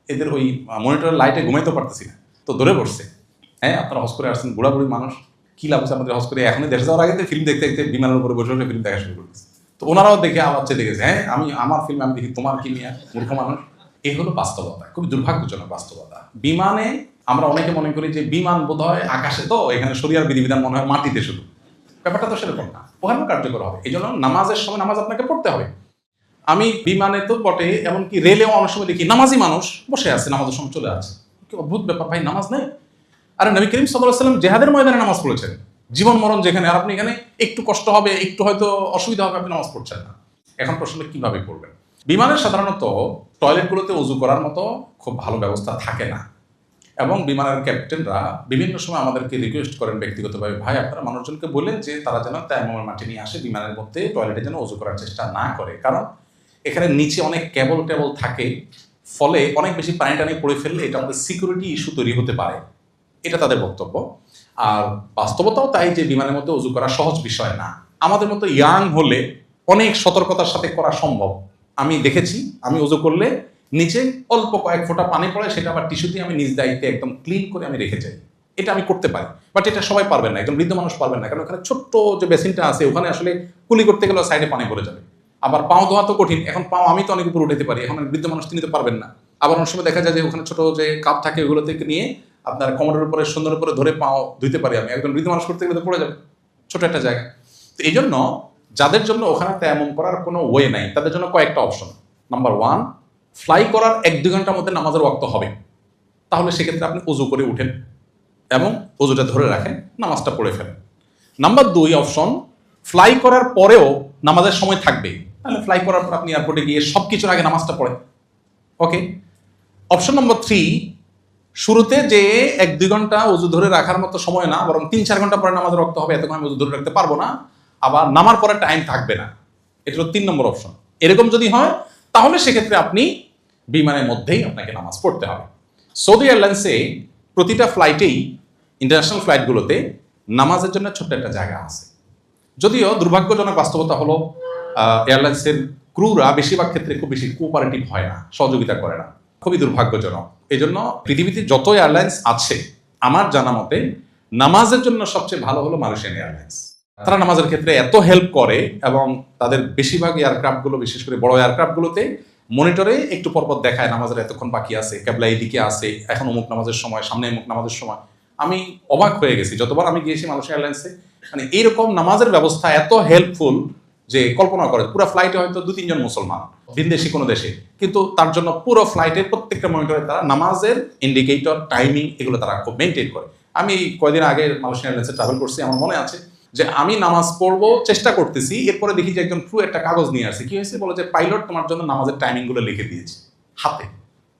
এদের ওই মনিটরের লাইটে ঘুমাইতে পারতেছি না, তো ধরে পড়ছে, হ্যাঁ আপনারা হজ করে আসছেন, বুড়া বুড়ি মানুষ, কি লাভ হচ্ছে আমাদের হজ করে, এখনই দেশে যাওয়ার আগে ফিল্ম দেখতে দেখতে বিমানের উপরে বসে বসে ফিল্ম দেখা শুরু করতেছে। তো ওনারাও দেখে আবার চেয়ে দেখেছে, হ্যাঁ আমি আমার ফিল্ম আমি দেখি, তোমার কি নিয়ে মূর্খ মানুষ। এই হলো বাস্তবতা, খুব দুর্ভাগ্যজনক বাস্তবতা। বিমানে আমরা অনেকে মনে করি যে বিমান বোধ হয় আকাশে, তো এখানে শরিয়ার বিধিবিধান মনে হয় মাটিতে শুধু, ব্যাপারটা তো সেরকম না, ওখানে কার্যকর হবে। এই জন্য নামাজের সময় নামাজ আপনাকে পড়তে হবে। আমি বিমানে তো বটে, এমনকি রেলেও অনেক সময় দেখি নামাজি মানুষ বসে আছে, নামাজের সময় চলে আছে, কি অদ্ভুত ব্যাপার, ভাই নামাজ নেই। আরে নবী করিম সাল্লাল্লাহু আলাইহি ওয়াসাল্লাম জিহাদের ময়দানে নামাজ পড়েছেন, জীবন মরণ যেখানে, আর আপনি এখানে একটু কষ্ট হবে, একটু হয়তো অসুবিধা হবে, আপনি নামাজ পড়ছেন না। এখন প্রশ্ন কিভাবে করবেন? বিমানে সাধারণত টয়লেটগুলোতে উজু করার মতো খুব ভালো ব্যবস্থা থাকে না, এবং বিমানের ক্যাপ্টেনরা বিভিন্ন সময় আমাদেরকে রিকোয়েস্ট করেন ব্যক্তিগতভাবে, ভাই আপনারা মানুষজনকে বললেন যে তারা যেন তায়াম্মুমের মাটি নিয়ে আসে, বিমানের মধ্যে টয়লেটে যেন উজু করার চেষ্টা না করে, কারণ এখানে নিচে অনেক কেবল টেবল থাকে, ফলে অনেক বেশি পানি টানি পড়ে ফেললে এটা আমাদের সিকিউরিটি ইস্যু তৈরি হতে পারে, এটা তাদের বক্তব্য। আর বাস্তবতাও তাই যে বিমানের মধ্যে উজু করা সহজ বিষয় না। আমাদের মতো ইয়াং হলে অনেক সতর্কতার সাথে করা সম্ভব। আমি দেখেছি, আমি উজু করলে নিচে অল্প কয়েক ফোঁটা পানি পড়ে, সেটা আবার টিস্যু দিয়ে আমি নিজ দায়িত্বে একদম ক্লিন করে আমি রেখে যাই, এটা আমি করতে পারি। বাট এটা সবাই পারবেন না, একদম বৃদ্ধ মানুষ পারবেন না, কারণ ওখানে ছোট্ট যে বেসিনটা আছে ওখানে আসলে কুলি করতে গেলে সাইডে পানি পড়ে যাবে। আবার পাও ধোয়া তো কঠিন, এখন পাও আমি তো অনেক উপর উঠাতে পারি, এখন বৃদ্ধ মানুষ তিনি তো পারবেন না। আবার অনেক সময় দেখা যায় যে ওখানে ছোট যে কাপ থাকে ওগুলো থেকে নিয়ে আপনার কোমরের উপরে সুন্দর উপরে ধরে পাও ধুইতে পারি আমি, একজন বৃদ্ধ মানুষ করতে গেলে তো পড়ে যাবে ছোট একটা জায়গা। তো এই জন্য যাদের জন্য ওখানে তায়াম্মুম করার কোনো ওয়ে নাই, তাদের জন্য কয়েকটা অপশন। নাম্বার 1, ফ্লাই করার 1-2 ঘন্টার মধ্যে নামাজের ওয়াক্ত হবে, তাহলে সেক্ষেত্রে আপনি উজু করে উঠেন এবং উজুটা ধরে রাখেন, নামাজটা পড়ে ফেলেন। নাম্বার 2 অপশন, ফ্লাই করার পরেও নামাজের সময় থাকবে, তাহলে ফ্লাই করার পর আপনি এয়ারপোর্টে গিয়ে সব কিছুর আগে নামাজটা পড়েন। ওকে। অপশন নম্বর 3, শুরুতে যে 1-2 ঘন্টা উজু ধরে রাখার মতো সময় না, বরং 3-4 ঘন্টা পরে নামাজের ওয়াক্ত হবে, এতক্ষণ আমি উজু ধরে রাখতে পারবো না, আবার নামার পরে টাইম থাকবে না। এটা হলো 3 নম্বর অপশন। এরকম যদি হয় তাহলে সেক্ষেত্রে আপনি বিমানের মধ্যেই আপনাকে নামাজ পড়তে হবে। সৌদি এয়ারলাইন্সে প্রতিটা ফ্লাইটেই, ইন্টারন্যাশনাল ফ্লাইটগুলোতে নামাজের জন্য ছোট্ট একটা জায়গা আছে। যদিও দুর্ভাগ্যজনক বাস্তবতা হলো এয়ারলাইন্সের ক্রুরা বেশিরভাগ ক্ষেত্রে খুব বেশি কোঅপারেটিভ হয় না, সহযোগিতা করে না, খুবই দুর্ভাগ্যজনক। এই জন্য পৃথিবীতে যত এয়ারলাইন্স আছে আমার জানা মতে নামাজের জন্য সবচেয়ে ভালো হলো মালয়েশিয়ান এয়ারলাইন্স। তারা নামাজের ক্ষেত্রে এত হেল্প করে, এবং তাদের বেশিরভাগ এয়ারক্রাফটগুলো, বিশেষ করে বড় এয়ারক্রাফটগুলোতে মনিটরে একটু পরপর দেখায় নামাজের এতক্ষণ বাকি আছে, কেবলা এইদিকে আছে, এখন অমুক নামাজের সময়, সামনে অমুক নামাজের সময়। আমি অবাক হয়ে গেছি যতবার আমি গিয়েছি মালয়েশিয়া এয়ারলাইন্সে, মানে এইরকম নামাজের ব্যবস্থা এত হেল্পফুল যে কল্পনা করে। পুরো ফ্লাইটে হয়তো 2-3 জন মুসলমান, ভিনদেশি কোনো দেশে, কিন্তু তার জন্য পুরো ফ্লাইটের প্রত্যেকটা মনিটরে তারা নামাজের ইন্ডিকেটর, টাইমিং এগুলো তারা খুব মেনটেন করে। আমি কয়েকদিন আগে মালয়েশিয়া এয়ারলাইন্সে ট্রাভেল করছি, আমার মনে আছে যে আমি নামাজ পড়বো চেষ্টা করতেছি, এরপরে দেখি যে একজন ক্রু একটা কাগজ নিয়ে আসে, কি হয়েছে বলে যে পাইলট তোমার জন্য নামাজের টাইমিংগুলো লিখে দিয়েছে হাতে।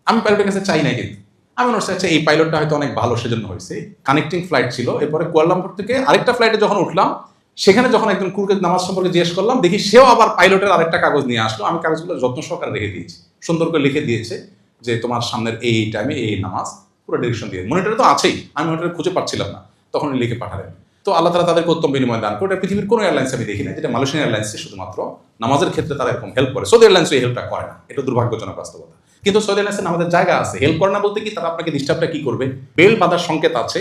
আমি পাইলটের কাছে চাই না, কিন্তু আমি মনে হচ্ছে এই পাইলটটা হয়তো অনেক ভালো, সেজন্য হয়েছে। কানেক্টিং ফ্লাইট ছিল, এরপরে কুয়ালালামপুর থেকে আরেকটা ফ্লাইটে যখন উঠলাম, সেখানে যখন একজন ক্রুকে নামাজ সম্পর্কে জিজ্ঞেস করলাম, দেখি সেও আবার পাইলটের আরেকটা কাগজ নিয়ে আসলো। আমি কাগজগুলো যত্ন সহকারে রেখে দিয়েছি, সুন্দর করে লিখে দিয়েছে যে তোমার সামনের এই টাইমে এই নামাজ, পুরো ডিরেকশন দিয়ে। মনিটরে তো আছেই, আমি মনিটরে খুঁজে পাচ্ছিলাম না, তখন লিখে পাঠালেন। তো আল্লাহ তাআলা তাদেরকে উত্তম বিনিময় দান করে। পৃথিবীর কোনো এয়ারলাইন্স আমি দেখি না যেটা মালয়েশিয়ান এয়ারলাইন্সে শুধুমাত্র নামাজের ক্ষেত্রে তারা এরকম হেল্প করে। সৌদি এয়ারলাইন্স এই হেল্পটা করে না, এটা দুর্ভাগ্যজনক বাস্তবতা। কিন্তু সৌদি এয়ারলাইন্সে নামাজের জায়গা আছে, হেল্প করে না বলতে কি তারা আপনাকে ডিস্টার্বটা কি করবে, বেল বাঁধার সংকেত আছে,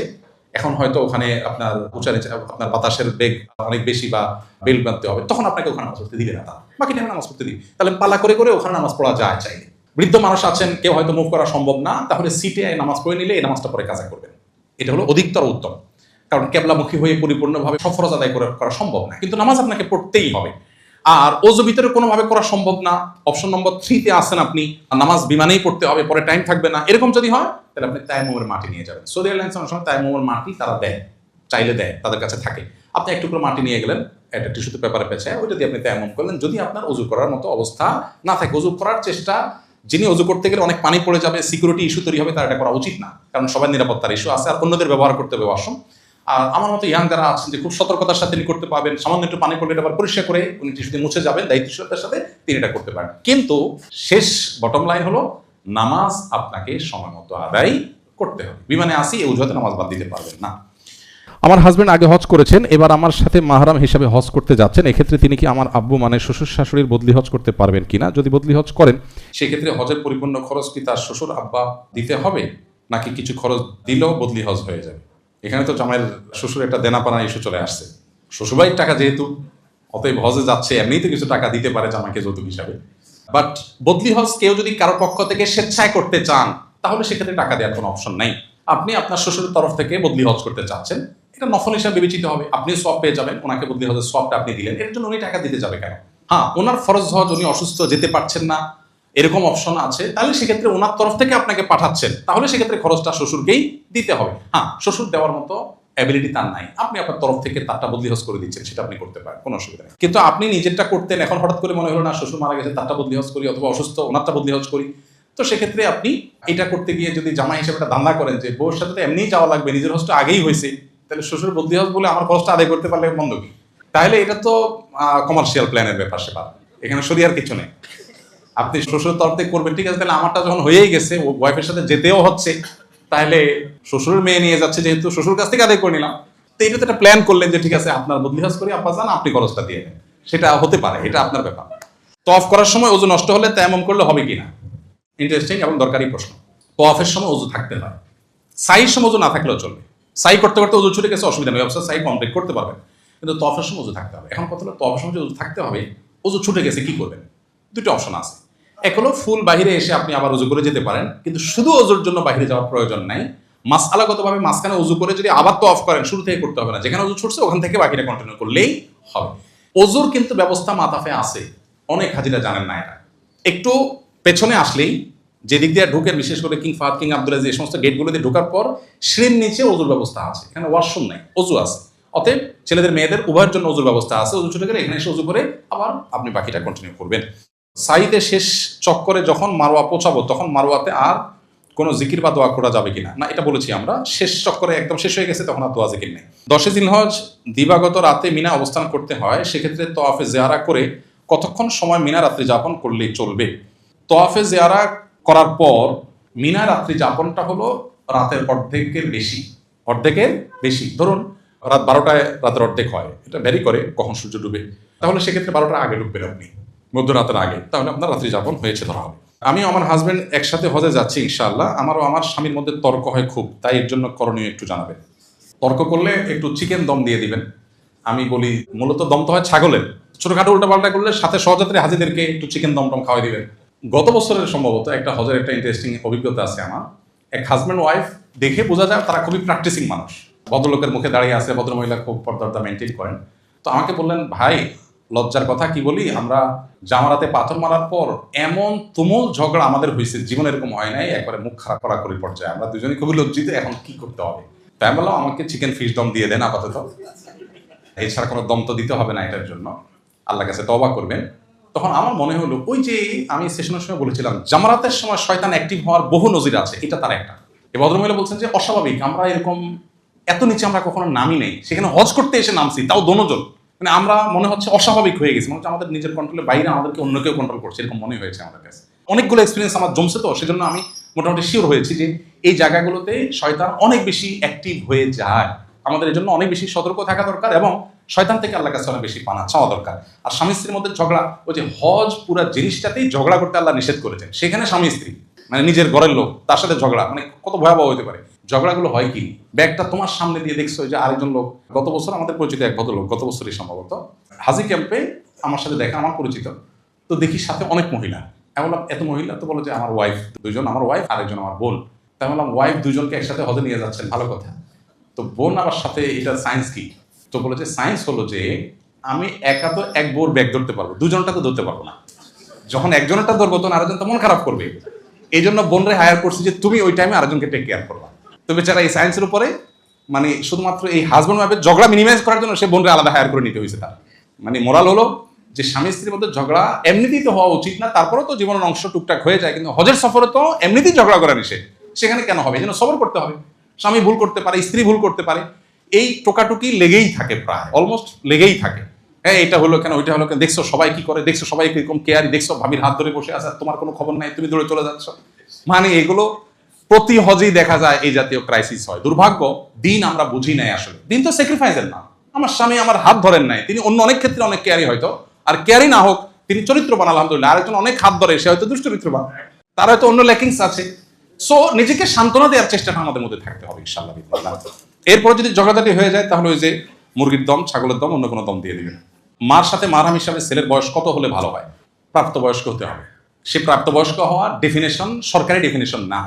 এখন হয়তো ওখানে আপনার উঁচা নিচে আপনার বাতাসের বেগ অনেক বেশি বা বেল বাঁধতে হবে, তখন আপনাকে ওখানে নামাজ পড়তে দিবে না, তারা বাকি টাইমে নামাজ পড়তে দিবে। তাহলে পালা করে করে ওখানে নামাজ পড়া যায় চাইলে। বৃদ্ধ মানুষ আছেন, কেউ হয়তো মুভ করা সম্ভব না, তাহলে সিটে নামাজ পড়ে নিলে এই নামাজটা পরে কাজা করবেন, এটা হলো অধিকতর উত্তম। কারণ কেবলামুখী হয়ে পরিপূর্ণভাবে সব ফরজ আদায় করা সম্ভব না, কিন্তু নামাজ আপনাকে পড়তেই হবে। আর ওযু ভিতরে কোনোভাবে করা সম্ভব না, অপশন নম্বর 3-তে আসেন আপনি, নামাজ বিমানেই পড়তে হবে, পরে টাইম থাকবে না, এরকম যদি হয় তাহলে আপনি তায়াম্মুমের মাটি নিয়ে যাবেন। সৌদি এয়ারলাইন্স অনেক সময় তায়াম্মুমের মাটি তারা দেয়, চাইলে দেয়, তাদের কাছে থাকে। আপনি একটু করে মাটি নিয়ে গেলেন, একটা টিস্যুতে পেপারে পেঁচায় ওইটা দিয়ে আপনি তায়াম্মুম করলেন, যদি আপনার ওযু করার মতো অবস্থা না থাকে। ওযু করার চেষ্টা, যিনি ওযু করতে গেলে অনেক পানি পড়ে যাবে, সিকিউরিটি ইস্যু তৈরি হবে, তার এটা করা উচিত না, কারণ সবার নিরাপত্তার ইস্যু আছে, আর অন্যদের ব্যবহার করতে হবে ওয়াশরুম। আর আমার মতো ইয়াং যারা আছেন যে খুব সতর্কতার সাথে তিনি করতে পারবেন, সামান্য একটু পানি পড়লে এটা আবার পরিষ্কার করে উনি টিস্যুতে মুছে যাবেন, দায়িত্বশীলতার সাথে তিনি এটা করতে পারেন। কিন্তু শেষ বটম লাইন হলো নামাজ আপনাকে সময় মতো আদায় করতে হবে। বিমানে আসি এই অজুহাতে নামাজ বাদ দিতে পারবেন না। আমার হাজবেন্ড আগে হজ করেছেন, এবার আমার সাথে মাহরাম হিসাবে হজ করতে যাচ্ছেন, এক্ষেত্রে তিনি কি আমার আব্বু মানে শ্বশুর শাশুড়ির বদলি হজ করতে পারবেন কিনা? যদি বদলি হজ করেন সেক্ষেত্রে হজের পরিপূর্ণ খরচ কি তার শ্বশুর আব্বা দিতে হবে, নাকি কিছু খরচ দিলেও বদলি হজ হয়ে যাবে? এখানে তো জামাইয়ের শ্বশুর একটা দেনাপানা ইস্যু চলে আসছে। শ্বশুরবাড়ির টাকা যেহেতু, অতএব হজে যাচ্ছে, এমনিই তো কিছু টাকা দিতে পারে জামাইকে যৌতুক হিসাবে। বাট বদলি হজ কেউ যদি কারো পক্ষ থেকে স্বেচ্ছায় করতে চান, তাহলে সেক্ষেত্রে টাকা দেওয়ার কোনো অপশন নাই। আপনি আপনার শ্বশুরের তরফ থেকে বদলি হজ করতে চাচ্ছেন, এটা নফল হিসাবে বিবেচিত হবে, আপনি সওয়াব পেয়ে যাবেন, ওনাকে বদলি হজের সওয়াবটা আপনি দিলেন, এর জন্য উনি টাকা দিতে যাবে কেন? হ্যাঁ, ওনার ফরজ হজ, উনি অসুস্থ যেতে পারছেন না, এরকম অপশন আছে, তাহলে সেক্ষেত্রে ওনার তরফ থেকে আপনাকে পাঠাচ্ছেন, তাহলে সেক্ষেত্রে খরচটা শ্বশুরকেই দিতে হবে। হ্যাঁ, শ্বশুর দেওয়ার মতো অ্যাবিলিটি তার নাই, আপনি আপনার তরফ থেকে তারটা বদলি হজ করে দিচ্ছেন, সেটা আপনি করতে পারেন, কোনো অসুবিধা নেই। কিন্তু আপনি নিজেরটা করতেন, এখন হঠাৎ করে মনে হলো না শ্বশুর মারা গেছে, তারটা বদলি হজ করি, অথবা অসুস্থ ওনারটা বদলি হজ করি, তো সেক্ষেত্রে আপনি এটা করতে গিয়ে যদি জামাই হিসেবে একটা ধান্দা করেন যে বউর সাথে তো এমনিই যাওয়া লাগবে, নিজের হজটা আগেই হয়েছে, তাহলে শ্বশুর বদলি হজ বলে আমার খরচটা আদায় করতে পারলে মন্দ কি? তাহলে এটা তো কমার্শিয়াল প্ল্যানের ব্যাপার, সেটা এখানে শরিয়ার কিছু নেই। আপনি শ্বশুর তরফ থেকে করবেন, ঠিক আছে, তাহলে আমারটা যখন হয়েই গেছে, ও ওয়াইফের সাথে যেতেও হচ্ছে, তাহলে শ্বশুরের মেয়ে নিয়ে যাচ্ছে যেহেতু, শ্বশুর কাছ থেকে আদায় করে নিলাম, তো এটা তো একটা প্ল্যান করলেন যে ঠিক আছে আপনার বদলি হজ করি, আব্বা যান, আপনি খরচটা দিয়ে নেন, সেটা হতে পারে, এটা আপনার ব্যাপার। তওয়াফ করার সময় ওযু নষ্ট হলে তায়াম্মুম করলে হবে কিনা, ইন্টারেস্টিং এবং দরকারি প্রশ্ন। তওয়াফের সময় ওযু থাকতে হয়, সাইয়ের সময় ওযু না থাকলেও চলবে। সাই করতে করতে ওযু ছুটে গেছে, অসুবিধা নেই, অবশ্যই সাই কমপ্লিট করতে পারবেন, কিন্তু তওয়াফের সময় ওযু থাকতে হবে। এখন কথা হলো তওয়াফের সময় ওযু থাকতে হবে, ওযু ছুটে গেছে কি করবেন? দুটো অপশন আছে। এক হলো ফুল বাহিরে এসে আপনি আবার ওযু করে যেতে পারেন, কিন্তু শুধু ওযুর জন্য বাহিরে যাওয়ার প্রয়োজন নাই। মাসআলাগতভাবে মাঝখানে ওযু করে যদি আবার তওয়াফ করেন, শুরু থেকে করতে হবে না, যেখানে ওযু ছুটছে ওখান থেকে বাকিটা কন্টিনিউ করলেই হবে। ওযুর কিন্তু ব্যবস্থা মাতাফে আছে, অনেক হাজিরা জানেন না এটা। একটু পেছনে আসলেই যেদিক দিয়ে ঢুকেন, বিশেষ করে কিং ফাহাদ, কিং আব্দুল আজিজ, এই সমস্ত গেটগুলো দিয়ে ঢোকার পর সিঁড়ির নিচে ওযুর ব্যবস্থা আছে, এখানে ওয়াশরুম নাই, ওযু আছে। অতএব ছেলেদের মেয়েদের উভয়ের জন্য ওযুর ব্যবস্থা আছে। ওযু ছুটে গেলে এখানে এসে ওযু করে আবার আপনি বাকিটা কন্টিনিউ করবেন। সাইতে শেষ চক্করে যখন মারওয়া পৌঁছাবো, তখন মারওয়াতে আর কোনো জিকির বা দোয়া করা যাবে কিনা, না এটা বলেছি আমরা, শেষ চক্করে একদম শেষ হয়ে গেছে, তখন আর দোয়া জিকির নেই। 10 জিলহজ দিবাগত রাতে মিনা অবস্থান করতে হয়, সেক্ষেত্রে তওয়াফে জিয়ারা করে কতক্ষণ সময় মিনা রাত্রি যাপন করলেই চলবে? তওয়াফে জিয়ারা করার পর মিনা রাত্রি যাপনটা হলো রাতের অর্ধেকের বেশি। ধরুন রাত 12টায় রাতের অর্ধেক হয়, এটা ভ্যারি করে কখন সূর্য ডুবে, তাহলে সেক্ষেত্রে 12টার আগে ডুববেন আপনি, মধ্যরাতের আগে, তাহলে আপনার রাত্রি যাপন হয়েছে ধরা হবে। আমি আমার হাজবেন্ড একসাথে হজে যাচ্ছি ইনশাআল্লাহ, আমারও আমার স্বামীর মধ্যে তর্ক হয় খুব, তাই এর জন্য করণীয় একটু জানাবেন। তর্ক করলে একটু চিকেন দম দিয়ে দিবেন। আমি বলি মূলত দম তো হয় ছাগলের, ছোটখাটো উল্টাপাল্টা করলে সাথে সহযাত্রী হাজিদেরকে একটু চিকেন দম টম খাওয়াই দিবেন। গত বছরের সম্ভবত একটা হজের একটা ইন্টারেস্টিং অভিজ্ঞতা আছে আমার। এক হাজব্যান্ড ওয়াইফ, দেখে বোঝা যায় তারা খুবই প্র্যাকটিসিং মানুষ, ভদ্রলোকের মুখে দাঁড়িয়ে আছে, ভদ্রমহিলা খুব পর্দাটা মেনটেন করেন। তো আমাকে বললেন, ভাই লজ্জার কথা কি বলি, আমরা জামারাতে পাথর মারার পর এমন তুমুল ঝগড়া আমাদের হয়েছে, জীবনে এরকম হয় নাই, একবারে মুখ খারাপ করাকরি পর্যায়ে, আমরা দুজনেই খুবই লজ্জিত, এখন কি করতে হবে? তাই আমি বললাম আমাকে চিকেন ফিশ দম দিয়ে দেন আপাতত, এছাড়া কোনো দম তো দিতে হবে না এটার জন্য, আল্লাহর কাছে তওবা করবেন। তখন আমার মনে হলো, ওই যে আমি সেশনের সময় বলেছিলাম জামারাতের সময় শয়তান অ্যাক্টিভ হওয়ার বহু নজির আছে, এটা তার একটা। এই ভদ্রমহিলা বলছেন যে অস্বাভাবিক, আমরা এরকম এত নিচে আমরা কখনো নামি নেই, সেখানে হজ করতে এসে নামছি, তাও দোনোজন, মানে আমরা মনে হচ্ছে অস্বাভাবিক হয়ে গেছি, মনে হচ্ছে আমাদের নিজের কন্ট্রোলের বাইরে আমাদেরকে অন্য কেউ কন্ট্রোল করছে, এরকম মনে হয়েছে আমাদের কাছে। অনেকগুলো এক্সপিরিয়েন্স আমার জমছে, তো সেজন্য আমি মোটামুটি শিওর হয়েছি যে এই জায়গাগুলোতে শয়তান অনেক বেশি অ্যাক্টিভ হয়ে যায়। আমাদের এই জন্য অনেক বেশি সতর্ক থাকা দরকার এবং শয়তান থেকে আল্লাহর কাছে অনেক বেশি পানা চাওয়া দরকার। আর স্বামী স্ত্রীর মধ্যে ঝগড়া, ওই যে হজ পুরা জিনিসটাতেই ঝগড়া করতে আল্লাহ নিষেধ করেছেন, সেখানে স্বামী স্ত্রী মানে নিজের ঘরের লোক তার সাথে ঝগড়া, মানে কত ভয়াবহ হতে পারে। ঝগড়াগুলো হয় কি, ব্যাগটা তোমার সামনে দিয়ে দেখছো যে আরেকজন লোক, গত বছর আমাদের পরিচিত এক ভদ্রলোক, গত বছরই সম্ভবত হাজি ক্যাম্পে আমার সাথে দেখা, আমার পরিচিত, তো দেখি সাথে অনেক মহিলা। আমি বললাম এত মহিলা? তো বলো যে আমার ওয়াইফ দুজন, আমার ওয়াইফ আরেকজন আমার বোন। তাই বললাম ওয়াইফ দুজনকে একসাথে হজে নিয়ে যাচ্ছেন, ভালো কথা, তো বোন আবার সাথে, এটা সায়েন্স কি? তো বলে যে সায়েন্স হলো যে আমি একা তো এক বোর ব্যাগ ধরতে পারবো, দুজনটা তো ধরতে পারবো না, যখন একজনটা ধরবো তখন আরেকজন তো মন খারাপ করবে, এই জন্য বোনরে হায়ার করছি যে তুমি ওই টাইমে আরেকজনকে টেক কেয়ার করবা। তো বেচারা এই সায়েন্সের উপরে মানে শুধুমাত্র এই হাজব্যান্ড ওয়াইফের ঝগড়া মিনিমাইজ করার জন্য সে বোনরে আলাদা হায়ার করে নিতে হয়েছে তার। মানে মোরাল হলো যে স্বামী স্ত্রীর মধ্যে ঝগড়া এমনিতেই তো হওয়া উচিত না, তারপরেও তো জীবনের অংশ টুকটাক হয়ে যায়, কিন্তু হজের সফরে তো এমনিতেই ঝগড়া করা নিষেধ, সেখানে কেন হবে? এই জন্য সবর করতে হবে। স্বামী ভুল করতে পারে, স্ত্রী ভুল করতে পারে, এই টোকাটুকি লেগেই থাকে, প্রায় অলমোস্ট লেগেই থাকে। হ্যাঁ এটা হলো কেন, ওইটা হলো কেন, দেখছো সবাই কি করে, দেখছো সবাই কিরকম কেয়ারি, দেখছো ভাবির হাত ধরে বসে আছে, তোমার কোনো খবর নাই, তুমি দৌড়ে চলে যাচ্ছ। মানে এগুলো প্রতি হজেই দেখা যায় এই জাতীয় ক্রাইসিস হয়। দুর্ভাগ্য, দিন আমরা বুঝি নাই আসলে। দিন তো স্যাক্রিফাইসের না। আমার স্বামী আমার হাত ধরেন নাই, তিনি অন্য অনেক ক্ষেত্রে অনেক কেয়ারি হয়তো, আর কেয়ারি না হোক তিনি চরিত্রবান আলহামদুলিল্লাহ, আরেকজন অনেক হাত ধরে সে হয়তো দুশ্চরিত্রবান, তার হয়তো অন্য ল্যাকিংস আছে। সো নিজেকে সান্ত্বনা দেওয়ার চেষ্টাটা আমাদের মধ্যে থাকতে হবে ইনশাআল্লাহ। এরপর যদি ঝগড়াঝাটি হয়ে যায় তাহলে ওই যে মুরগির দম, ছাগলের দম, অন্য কোনো দম দিয়ে দিবেন। মার সাথে মারহাম হিসাবে ছেলের বয়স কত হলে ভালো হয়? প্রাপ্তবয়স্ক হতে হবে। সে প্রাপ্তবয়স্ক হওয়ার ডেফিনেশন সরকারি ডেফিনেশন না,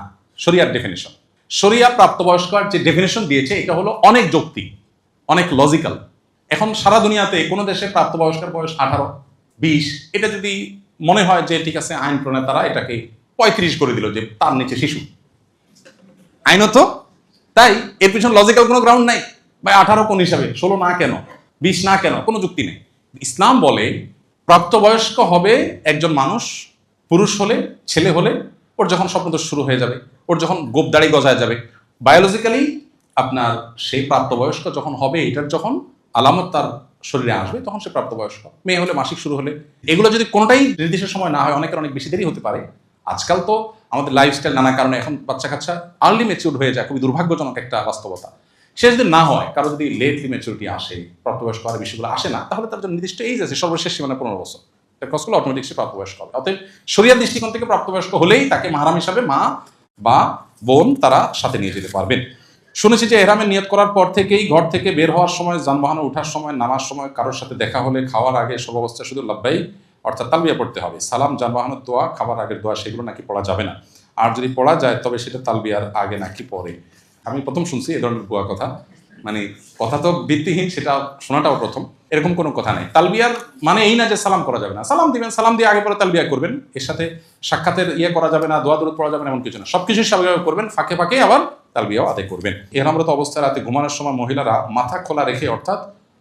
শরিয়ার ডেফিনেশন। শরিয়া প্রাপ্তবয়স্কর যে ডেফিনেশন দিয়েছে এটা হলো অনেক যৌক্তিক, অনেক লজিক্যাল। এখন সারা দুনিয়াতে কোনো দেশে প্রাপ্তবয়স্কের বয়স 18, 20, এটা যদি মনে হয় যে ঠিক আছে, আইন প্রণেতারা এটাকে 35 করে দিল যে তার নিচে শিশু, আইনত তাই এর পিছনে লজিক্যাল কোনো গ্রাউন্ড নাই। ভাই 18 কোন হিসাবে, 16 না কেন, 20 না কেন, কোনো যুক্তি নেই। ইসলাম বলে প্রাপ্তবয়স্ক হবে একজন মানুষ, পুরুষ হলে, ছেলে হলে, ওর যখন স্বপ্নদোষ শুরু হয়ে যাবে, ওর যখন গোপদাড়ি গজায় যাবে, বায়োলজিক্যালি আপনার সেই প্রাপ্তবয়স্ক যখন হবে, এটার যখন আলামত তার শরীরে আসবে তখন সে প্রাপ্তবয়স্ক। মেয়ে হলে মাসিক শুরু হলে, এগুলো যদি কোনোটাই নির্দিষ্ট সময় না হয়, অনেকের অনেক বেশি দেরি হতে পারে। আজকাল তো আমাদের লাইফস্টাইল নানা কারণে এখন বাচ্চা কাচ্চা আর্লি ম্যাচিউর হয়ে যায়, খুবই দুর্ভাগ্যজনক একটা বাস্তবতা। সে যদি না হয়, কারো যদি লেটলি ম্যাচুরিটি আসে, প্রাপ্তবয়স্ক আর বিষয়গুলো আসে না, তাহলে তার জন্য নির্দিষ্ট এইজ আছে, সর্বশেষ সীমানা 15 বছর, ক্রস করলে অটোমেটিক সে প্রাপ্তবয়স্ক হবে। অতএব শরিয়ার দৃষ্টিকোণ থেকে প্রাপ্তবয়স্ক হলেই তাকে মাহরাম হিসাবে মা বা বোন তারা সাথে নিয়ে যেতে পারবেন। শুনেছি যে এহরামের নিয়ত করার পর থেকেই ঘর থেকে বের হওয়ার সময়, যানবাহনে ওঠার সময়, নামার সময়, কারোর সাথে দেখা হলে, খাওয়ার আগে সব অবস্থায় শুধু লাব্বাইক অর্থাৎ তালবিয়া পড়তে হবে। সালাম, যানবাহনের দোয়া, খাবার আগের দোয়া, সেগুলো নাকি পড়া যাবে না, আর যদি পড়া যায় তবে সেটা তালবিয়ার আগে নাকি পরে? আমি প্রথম শুনছি এ ধরনের বুয়া কথা, মানে কথা তো ভিত্তিহীন, সেটা শোনাটাও প্রথম। এরকম কোনো কথা নেই। তালবিয়ার মানে এই না যে সালাম করা যাবে না, সালাম দিবেন, সালাম দিয়ে আগে পরে তালবিয়া করবেন, এর সাথে সাক্ষাতের করা যাবে না, দোয়া দরুদ পড়া যাবে না, এমন কিছু না, সবকিছু স্বাভাবিকভাবে করবেন, ফাঁকে ফাঁকে আবার তালবিয়াও আদায় করবেন। ইহরামরত অবস্থায় রাতে ঘুমানোর সময় মহিলারা মাথা খোলা রেখে, অর্থাৎ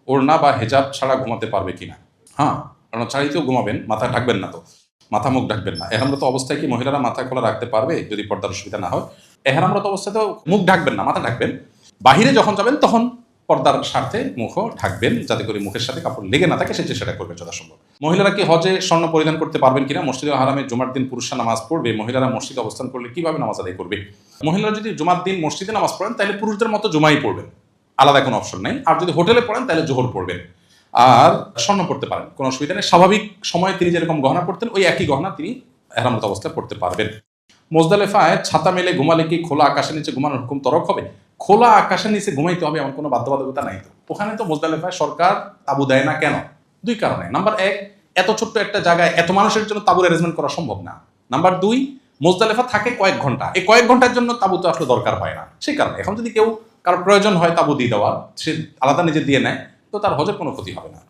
ওড়না বা হেজাব ছাড়া ঘুমাতে পারবে কিনা? হ্যাঁ, কারণ চারিতেও ঘুমাবেন, মাথা ঢাকবেন না, তো মাথা মুখ ঢাকবেন না। এহরামরত অবস্থায় কি মহিলারা মাথা খোলা রাখতে পারবে যদি পর্দার অসুবিধা না হয়? এহরামরত অবস্থায় তো মুখ ঢাকবেন না, মাথা ঢাকবেন। বাহিরে যখন যাবেন তখন পর্দার স্বার্থে মুখও ঢাকবেন, যাতে করে মুখের সাথে কাপড় লেগে না থাকে, সে চেষ্টা করবেন যথাসম্ভব। মহিলারা কি হজে স্বর্ণ পরিধান করতে পারবেন কিনা? মসজিদে হারামে জুমার দিন পুরুষরা নামাজ পড়বে, মহিলারা মসজিদে অবস্থান করলে কিভাবে নামাজ আদায় করবে? মহিলারা যদি জুমার দিন মসজিদে নামাজ পড়েন তাহলে পুরুষদের মতো জুমাই পড়বেন, আলাদা কোনো অপশন নেই। আর যদি হোটেলে পড়েন তাহলে জোহর পড়বেন। আর স্বর্ণ পড়তে পারেন, কোনো অসুবিধা নেই। স্বাভাবিক সময়ে তিনি যেরকম গহনা পড়তেন ওই একই গহনা তিনি এহরামরত অবস্থায় পড়তে পারবেন। মুজদালিফায় ছাতা মেলে ঘুমালে কি খোলা আকাশের নিচে ঘুমানোর হুকুম তরক হবে? খোলা আকাশের নিচে ঘুমাইতে হবে এমন কোনো বাধ্যবাধকতা নাই। তো ওখানে তো মুজদালিফায় সরকার তাবু দেয় না কেন? দুই কারণে। নাম্বার 1, এত ছোট্ট একটা জায়গায় এত মানুষের জন্য তাবুর অ্যারেঞ্জমেন্ট করা সম্ভব না। নাম্বার 2, মুজদালিফা থাকে কয়েক ঘন্টা, এই কয়েক ঘন্টার জন্য তাবু তো আসলে দরকার হয় না। সেই কারণে এখন যদি কেউ কারোর প্রয়োজন হয় তাবু দিয়ে দেওয়ার, সে আলাদা নিজে দিয়ে নেয়, তো তার হজের কোনো ক্ষতি হবে না।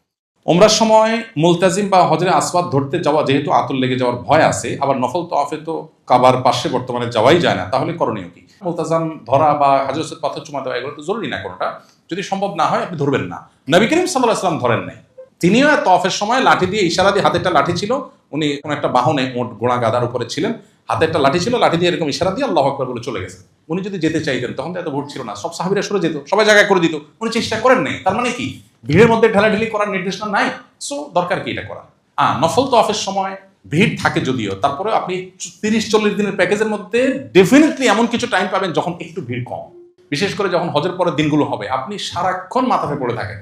ওমরার সময় মুলতাজিম বা হজরে আসওয়াদ ধরতে যাওয়া, যেহেতু আতুল লেগে যাওয়ার ভয় আছে, আবার নফল তওয়াফে তো কাবার পাশে বর্তমানে যাওয়াই যায় না, তাহলে করণীয় কি? মুলতাজাম ধরা বা হাজর আসওয়াদ পাথর চুমা দেওয়া এগুলো তো জরুরি না কোনোটা। যদি সম্ভব না হয় আপনি ধরবেন না। নবী করিম সাল্লাল্লাহু আলাইহি ওয়াসাল্লাম ধরেন নাই, তিনিও তওয়াফের সময় লাঠি দিয়ে ইশারা দিয়ে, হাতে একটা লাঠি ছিল, উনি কোন একটা বাহনে ঘোড়া গাদার উপরে ছিলেন, হাতে একটা লাঠি ছিল, লাঠি দিয়ে এরকম ইশারা দিয়ে আল্লাহু আকবার বলে চলে গেছেন। উনি যদি যেতে চাইতেন তখন তো এত ভোট ছিল না, সব সাহাবীরা সরে যেত, সবাই জায়গায় করে দিত, উনি চেষ্টা করেন নাই। তার মানে কি ভিড়ের মধ্যে ঢালাঢালি করার নির্দেশনা নাই? সো দরকার কি এটা করা? নফল তওয়াফের সময় ভিড় থাকে যদিও, তারপরে আপনি 30-40 দিনের প্যাকেজের মধ্যে ডেফিনেটলি এমন কিছু টাইম পাবেন যখন একটু ভিড় কম। বিশেষ করে যখন হজের পরের দিনগুলো হবে, আপনি সারাক্ষণ মাথায় পড়ে থাকেন,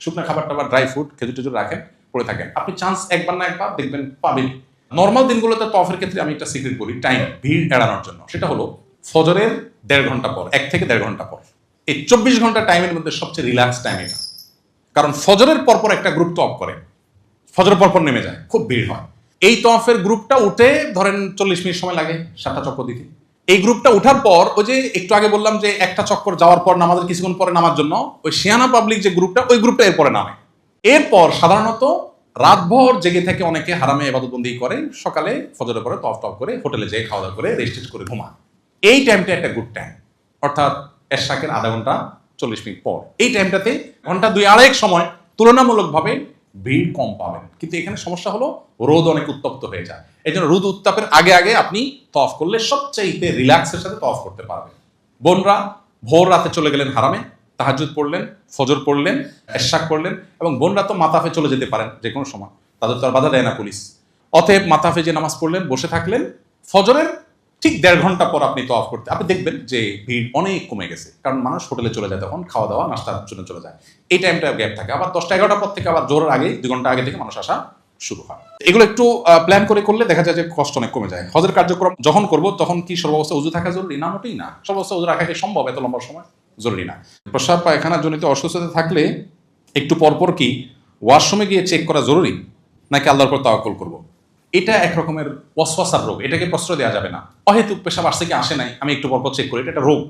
শুকনো খাবার টাবার, ড্রাই ফ্রুট, খেজুর টেজুর রাখেন, পড়ে থাকেন, আপনি চান্স একবার না একবার দেখবেন পাবেন। নর্মাল দিনগুলোতে তওয়াফের ক্ষেত্রে আমি একটা সিক্রেট বলি, টাইম, ভিড় এড়ানোর জন্য। সেটা হলো ফজরের 1.5 ঘন্টা পর, 1 থেকে 1.5 ঘন্টা পর। এই 24 ঘন্টা টাইমের মধ্যে সবচেয়ে রিল্যাক্স টাইম এটা। কারণ ফজরের পরপর একটা গ্রুপ তওয়াফ করে, ফজরের পরপর নেমে যায়, খুব ভিড় হয়। এই তওয়াফের গ্রুপটা উঠে ধরেন 40 মিনিট সময় লাগে 7টা চক্কর দিতে। এই গ্রুপটা উঠার পর ওই যে একটু আগে বললাম যে একটা চক্কর যাওয়ার পর নামাজের কিছুক্ষণ পরে নামার জন্য ওই শিয়ানা পাবলিক যে গ্রুপটা, ওই গ্রুপটা এরপরে নামে। এরপর সাধারণত রাতভর জেগে থেকে অনেকে হারামে ইবাদতবন্দি করে, সকালে ফজরের পরে তওয়াফ টওয়াফ করে হোটেলে যেয়ে খাওয়া দাওয়া করে রেস্ট করে ঘুমা। এই টাইমটা একটা গুড টাইম, অর্থাৎ এশরাকের আধা ঘন্টা 40 মিনিট পর। এই টাইমটাতে ঘন্টা 2-2.5 সময় তুলনামূলকভাবে ভিড় কম পাবেন। কিন্তু এখানে সমস্যা হলো রোদ অনেক উত্তপ্ত হয়ে যায়। এই জন্য রোদ উত্তাপের আগে আগে আপনি তওয়াফ করলে সবচাইতে রিল্যাক্সের সাথে তওয়াফ করতে পারবেন। বোনরা ভোর রাতে চলে গেলেন হারামে, তাহাজ্জুদ পড়লেন, ফজর পড়লেন, এশরাক পড়লেন, এবং বোনরা তো মাতাফে চলে যেতে পারেন যে কোনো সময়, তাদের তো আর বাধা দেয় না পুলিশ। অতএব মাতাফে যে নামাজ পড়লেন, বসে থাকলেন, ফজরের ঠিক 1.5 ঘন্টা পর আপনি তওয়াফ করতে, আপনি দেখবেন যে ভিড় অনেক কমে গেছে। কারণ মানুষ হোটেলে চলে যায়, তখন খাওয়া দাওয়া নাস্তার জন্য চলে যায়। এই টাইমটা গ্যাপ থাকে। আবার 10টা-11টার পর থেকে আবার জোহরের আগে 2 ঘন্টা আগে থেকে মানুষ আসা শুরু হয়। এগুলো একটু প্ল্যান করে করলে দেখা যায় যে কষ্ট অনেক কমে যায়। হজের কার্যক্রম যখন করব তখন কি সর্বাবস্থা উযু থাকা জরুরি? না, মোটেই না। সর্বাবস্থা উযু রাখা কি সম্ভব এত লম্বা সময়? জরুরি না। প্রস্রাব পায়খানা জনিত অসুস্থতা থাকলে একটু পরপর কি ওয়াশরুমে গিয়ে চেক করা জরুরি, নাকি আল্লাহর উপর তাওয়াক্কুল করব? এটা এক রকমের ওয়াসওয়াসার রোগ, এটাকে প্রশ্রয় দেওয়া যাবে না। অহেতুক পেশাব আসছে কি আসে নাই, আমি একটু পরপর চেক করি, এটা একটা রোগ,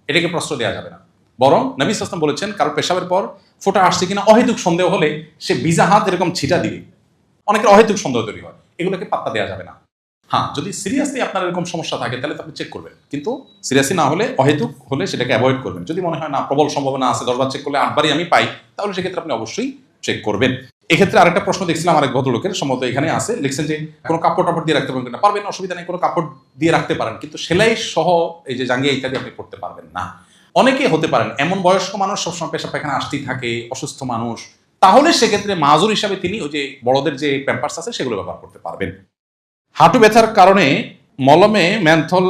এটাকে প্রশ্রয় দেওয়া যাবে না। বরং নবী সাল্লাল্লাহু আলাইহি ওয়াসাল্লাম বলেছেন, কারো পেশাবের পর ফোঁটা আসছে কিনা অহেতুক সন্দেহ হলে সে ভিজা হাত এরকম ছিটা দিবে। অনেকের অহেতুক সন্দেহ তৈরি হয়, এগুলোকে পাত্তা দেওয়া যাবে না। হ্যাঁ, যদি সিরিয়াসলি আপনার এরকম সমস্যা থাকে তাহলে তো আপনি চেক করবেন, কিন্তু সিরিয়াসলি না হলে, অহেতুক হলে সেটাকে অ্যাভয়েড করবেন। যদি মনে হয় না প্রবল সম্ভাবনা আছে, 10 বার চেক করলে 8 বারই আমি পাই, তাহলে সেক্ষেত্রে আপনি অবশ্যই চেক করবেন। এক্ষেত্রে আরেকটা প্রশ্ন দেখছিলাম আরেক ভদ্রলোকের, সম্ভবত এখানে আছে, লিখছেন যে কোনো কাপড় টাপড় দিয়ে রাখতে পারবেন কিনা। পারবেন, অসুবিধা নেই, কোনো কাপড় দিয়ে রাখতে পারেন, কিন্তু সেলাই সহ এই যে জাঙ্গিয়া ইত্যাদি আপনি করতে পারবেন না। অনেকে হতে পারেন এমন বয়স্ক মানুষ, সবসময় পেশাব পায়খানা আসতেই থাকে, অসুস্থ মানুষ, তাহলে সেক্ষেত্রে মাজুর হিসাবে তিনি ওই যে বড়দের যে প্যাম্পার্স আছে সেগুলো ব্যবহার করতে পারবেন। হাঁটু ব্যথার কারণে মলমে ম্যান্থল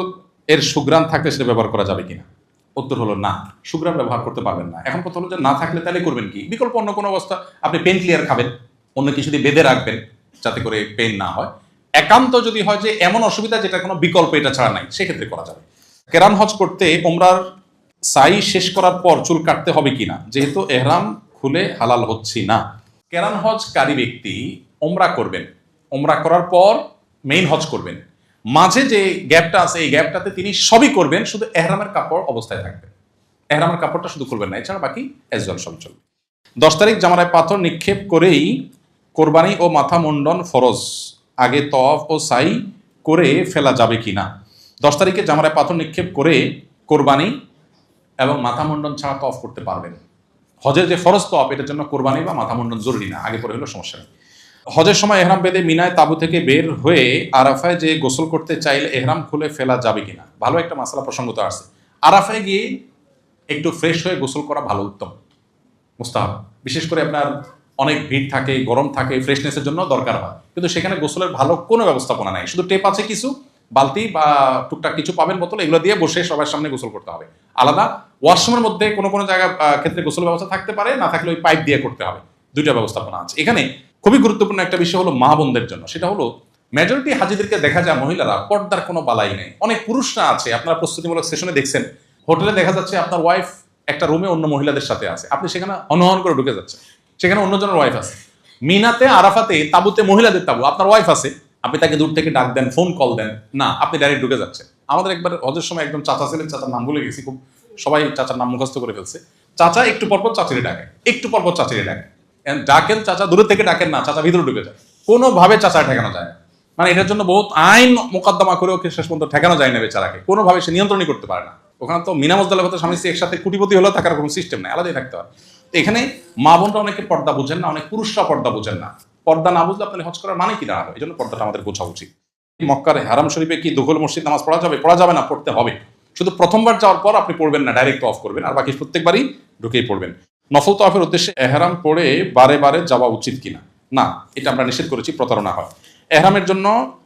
এর সুগ্রাণ থাকলে সেটা ব্যবহার করা যাবে কিনা? উত্তর হলো না, সুগ্রাণ ব্যবহার করতে পারবেন না। এখন কথা হলো যে না থাকলে তাহলে করবেন কি? বিকল্প অন্য কোনো অবস্থা, আপনি পেন ক্লিয়ার খাবেন, অন্য কিছু দিয়ে বেঁধে রাখবেন যাতে করে পেন না হয়। একান্ত যদি হয় যে এমন অসুবিধা যেটা কোনো বিকল্প এটা ছাড়া নাই, সেক্ষেত্রে করা যাবে। কেরান হজ করতে ওমরার সাই শেষ করার পর চুল কাটতে হবে কিনা, যেহেতু এহরাম খুলে হালাল হচ্ছি না? কেরান হজকারী ব্যক্তি ওমরা করবেন, ওমরা করার পর মেইন হজ করবেন, মাঝে যে গ্যাপটা আছে এই গ্যাপটাতে তিনি সবই করবেন, শুধু এহরামের কাপড় অবস্থায় থাকবেন, এহরামের কাপড়টা শুধু করবেন না, এছাড়া বাকি এজওয়াল সব চলবে। 10 তারিখ জামারায় পাথর নিক্ষেপ করেই কোরবানি ও মাথা মুন্ডন ফরজ, আগে তওয়াফ ও সাই করে ফেলা যাবে কিনা? 10 তারিখে জামারায় পাথর নিক্ষেপ করে কোরবানি এবং মাথা মুন্ডন ছাড়া তওয়াফ করতে পারবেন। হজের যে ফরজ তওয়াফ, এটার জন্য কোরবানি বা মাথা মুন্ডন জরুরি না, আগে পরে হলেও সমস্যা নেই। হজের সময় এহরাম বেঁধে মিনায় তাবু থেকে বের হয়ে আরাফায় যে গোসল করতে চাইলে এহরাম খুলে ফেলা যাবে কিনা? ভালো একটা মাসলা প্রসঙ্গত আসছে। আরাফায় গিয়ে একটু ফ্রেশ হয়ে গোসল করা ভালো, উত্তম, মুস্তাহাব। বিশেষ করে আপনার অনেক ভিড় থাকে, গরম থাকে, ফ্রেশনেসের জন্য দরকার হয়, কিন্তু সেখানে গোসলের ভালো কোনো ব্যবস্থাপনা নাই। শুধু টেপ আছে, কিছু বালতি বা টুকটাক কিছু পাবেন বোতল, এগুলো দিয়ে বসে সবার সামনে গোসল করতে হবে। আলাদা ওয়াশরুমের মধ্যে কোনো কোনো জায়গা ক্ষেত্রে গোসলের ব্যবস্থা থাকতে পারে, না থাকলে ওই পাইপ দিয়ে করতে হবে। দুইটা ব্যবস্থাপনা আছে। এখানে খুবই গুরুত্বপূর্ণ একটা বিষয় হলো মা বোনদের জন্য, সেটা হলো মেজরিটি হাজিদেরকে দেখা যায় মহিলারা পর্দার কোনো বালাই নেই। অনেক পুরুষরা আছে, আপনারা প্রস্তুতিমূলক সেশনে দেখছেন, হোটেলে দেখা যাচ্ছে আপনার ওয়াইফ একটা রুমে অন্য মহিলাদের সাথে আছে, আপনি সেখানে হনহন করে ঢুকে যাচ্ছে, সেখানে অন্যজনের ওয়াইফ আছে। মিনাতে আরাফাতে তাবুতে মহিলাদের তাবু, আপনার ওয়াইফ আছে, আপনি তাকে দূর থেকে ডাক দেন, ফোন কল দেন না, আপনি ডাইরেক্ট ঢুকে যাচ্ছেন। আমাদের একবার হজের সময় একদম চাচা ছিলেন, চাচার নাম ভুলে গেছি, খুব সবাই চাচার নাম মুখস্থ করে ফেলছে। চাচা একটু পরপর চাচিরে ডাকে, একটু পরপর চাচিরে ডাকে, ডাকেন চাচা, দূরের থেকে ডাকেন না, চাচা ভিতরে ঢুকে যায়, কোনোভাবে চাচা ঠেকানো যায় না। মানে এটার জন্য বহুত আইন মোকদ্দমা করে ওকে শেষ পর্যন্ত ঠেকানো যায় না, বেচারাকে কোনোভাবে সে নিয়ন্ত্রণই করতে পারে না। ওখানে তো মিনা মুজদালিফাতে স্বামী স্ত্রী একসাথে কোটিপতি হলেও থাকার কোনো সিস্টেম নেই, আলাদাই থাকতে হয়। তো এখানে মা বোনরা অনেকে পর্দা বুঝেন না, অনেক পুরুষরা পর্দা বুঝেন না। পর্দা না বুঝলে আপনি হজ করার মানে কি দাঁড়াবে? এই জন্য পর্দাটা আমাদের বোঝা উচিত। মক্কার হারাম শরীফে কি দুখল মসজিদ নামাজ পড়া যাবে? পড়া যাবে না, পড়তে হবে। শুধু প্রথমবার যাওয়ার পর আপনি পড়বেন না, ডাইরেক্ট অফ করবেন, আর বাকি প্রত্যেকবারই ঢুকেই পড়বেন। নফল তওয়াফের উদ্দেশ্যে এহরাম পড়ে বারে বারে যাওয়া উচিত কিনা? না, এটা আমরা নিষেধ করেছি, প্রতারণা হয়। এহরামের জন্য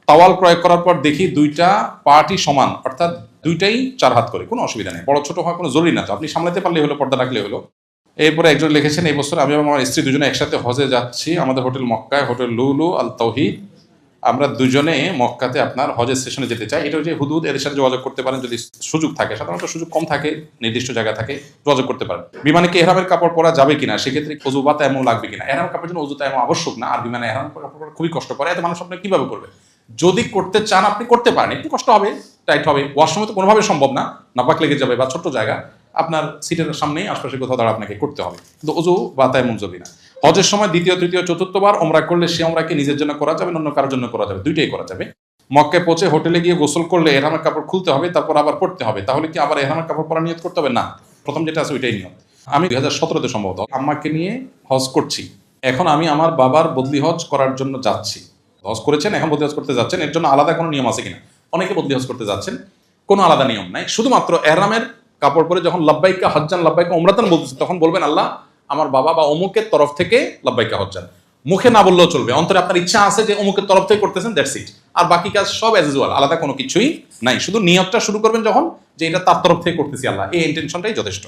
তাওয়াল প্রয়োগ করার পর দেখি দুইটা পার্টই সমান, অর্থাৎ দুইটাই 4 হাত করে, কোনো অসুবিধা নেই, বড় ছোট হওয়া কোনো জরুরি না, তো আপনি সামলাতে পারলে হলো, পর্দা রাখলে হলো। এরপরে একজন লিখেছেন, এই বছর আমি এবং আমার স্ত্রী দুজনে একসাথে হজে যাচ্ছি, আমাদের হোটেল মক্কায়, হোটেল লুলু আল তৌহিদ। আমরা দুজনে মক্কাতে আপনার হজের সেশনে যেতে চাই। এটা যে হুদুদ, এদের সাথে যোগাযোগ করতে পারেন যদি সুযোগ থাকে, সাধারণত সুযোগ কম থাকে, নির্দিষ্ট জায়গা থাকে, যোগাযোগ করতে পারেন। বিমানে কি এহরামের কাপড় পরা যাবে কিনা, সেক্ষেত্রে অজু বা তায়াম্মুম লাগবে কিনা? এহরামের কাপড়ের জন্য অজু তায়াম্মুম আবশ্যক না, আর বিমানে এহরামের কাপড় পরা খুবই কষ্ট করে, এত মানুষ আপনি কিভাবে করবে? যদি করতে চান আপনি করতে পারেন, একটু কষ্ট হবে, টাইট হবে, ওয়াশরুমে তো কোনোভাবে সম্ভব না, নাপাক লেগে যাবে, বা ছোট্ট জায়গা, আপনার সিটের সামনেই আশপাশে কোথাও দাঁড়া আপনাকে করতে হবে, কিন্তু অজু বা তায়াম্মুম জরুরি না। হজের সময় দ্বিতীয়, তৃতীয়, চতুর্থবার ওমরা করলে সে ওমরাকে নিজের জন্য করা যাবে, অন্য কারোর জন্য করা যাবে, দুইটাই করা যাবে। মক্কায় পৌঁছে হোটেলে গিয়ে গোসল করলে এহরামের কাপড় খুলতে হবে, তারপর আবার পড়তে হবে, তাহলে কি আবার এহরামের কাপড় পরা নিয়ত করতে হবে? না, প্রথম যেটা আছে ওইটাই নিয়ত। আমি 2017-তে সম্ভবত আম্মাকে নিয়ে হজ করছি, এখন আমি আমার বাবার বদলি হজ করার জন্য যাচ্ছি। হজ করেছেন, এখন বদলি হজ করতে যাচ্ছেন, এর জন্য আলাদা কোনো নিয়ম আছে কিনা? অনেকে বদলি হজ করতে যাচ্ছেন, কোনো আলাদা নিয়ম নাই, শুধুমাত্র এহরামের কাপড় পরে যখন লাব্বাইকা হজ্জান লাব্বাইকা উমরাতান বলতেছে, তখন বলবেন আল্লাহ আমার বাবা বা অমুকের তরফ থেকে লাব্বাইকা হজ্জান। মুখে না বললেও চলবে, অন্তরে আপনার ইচ্ছা আছে যে অমুকের তরফ থেকে করতেছেন, দ্যাটস ইট। আর বাকি কাজ সব অ্যাজ ইউজুয়াল, আলাদা কোনো কিছুই নাই, শুধু নিয়তটা শুরু করবেন যখন, যে এটা তার তরফ থেকে করতেছি আল্লাহ, এই ইন্টেনশনটাই যথেষ্ট।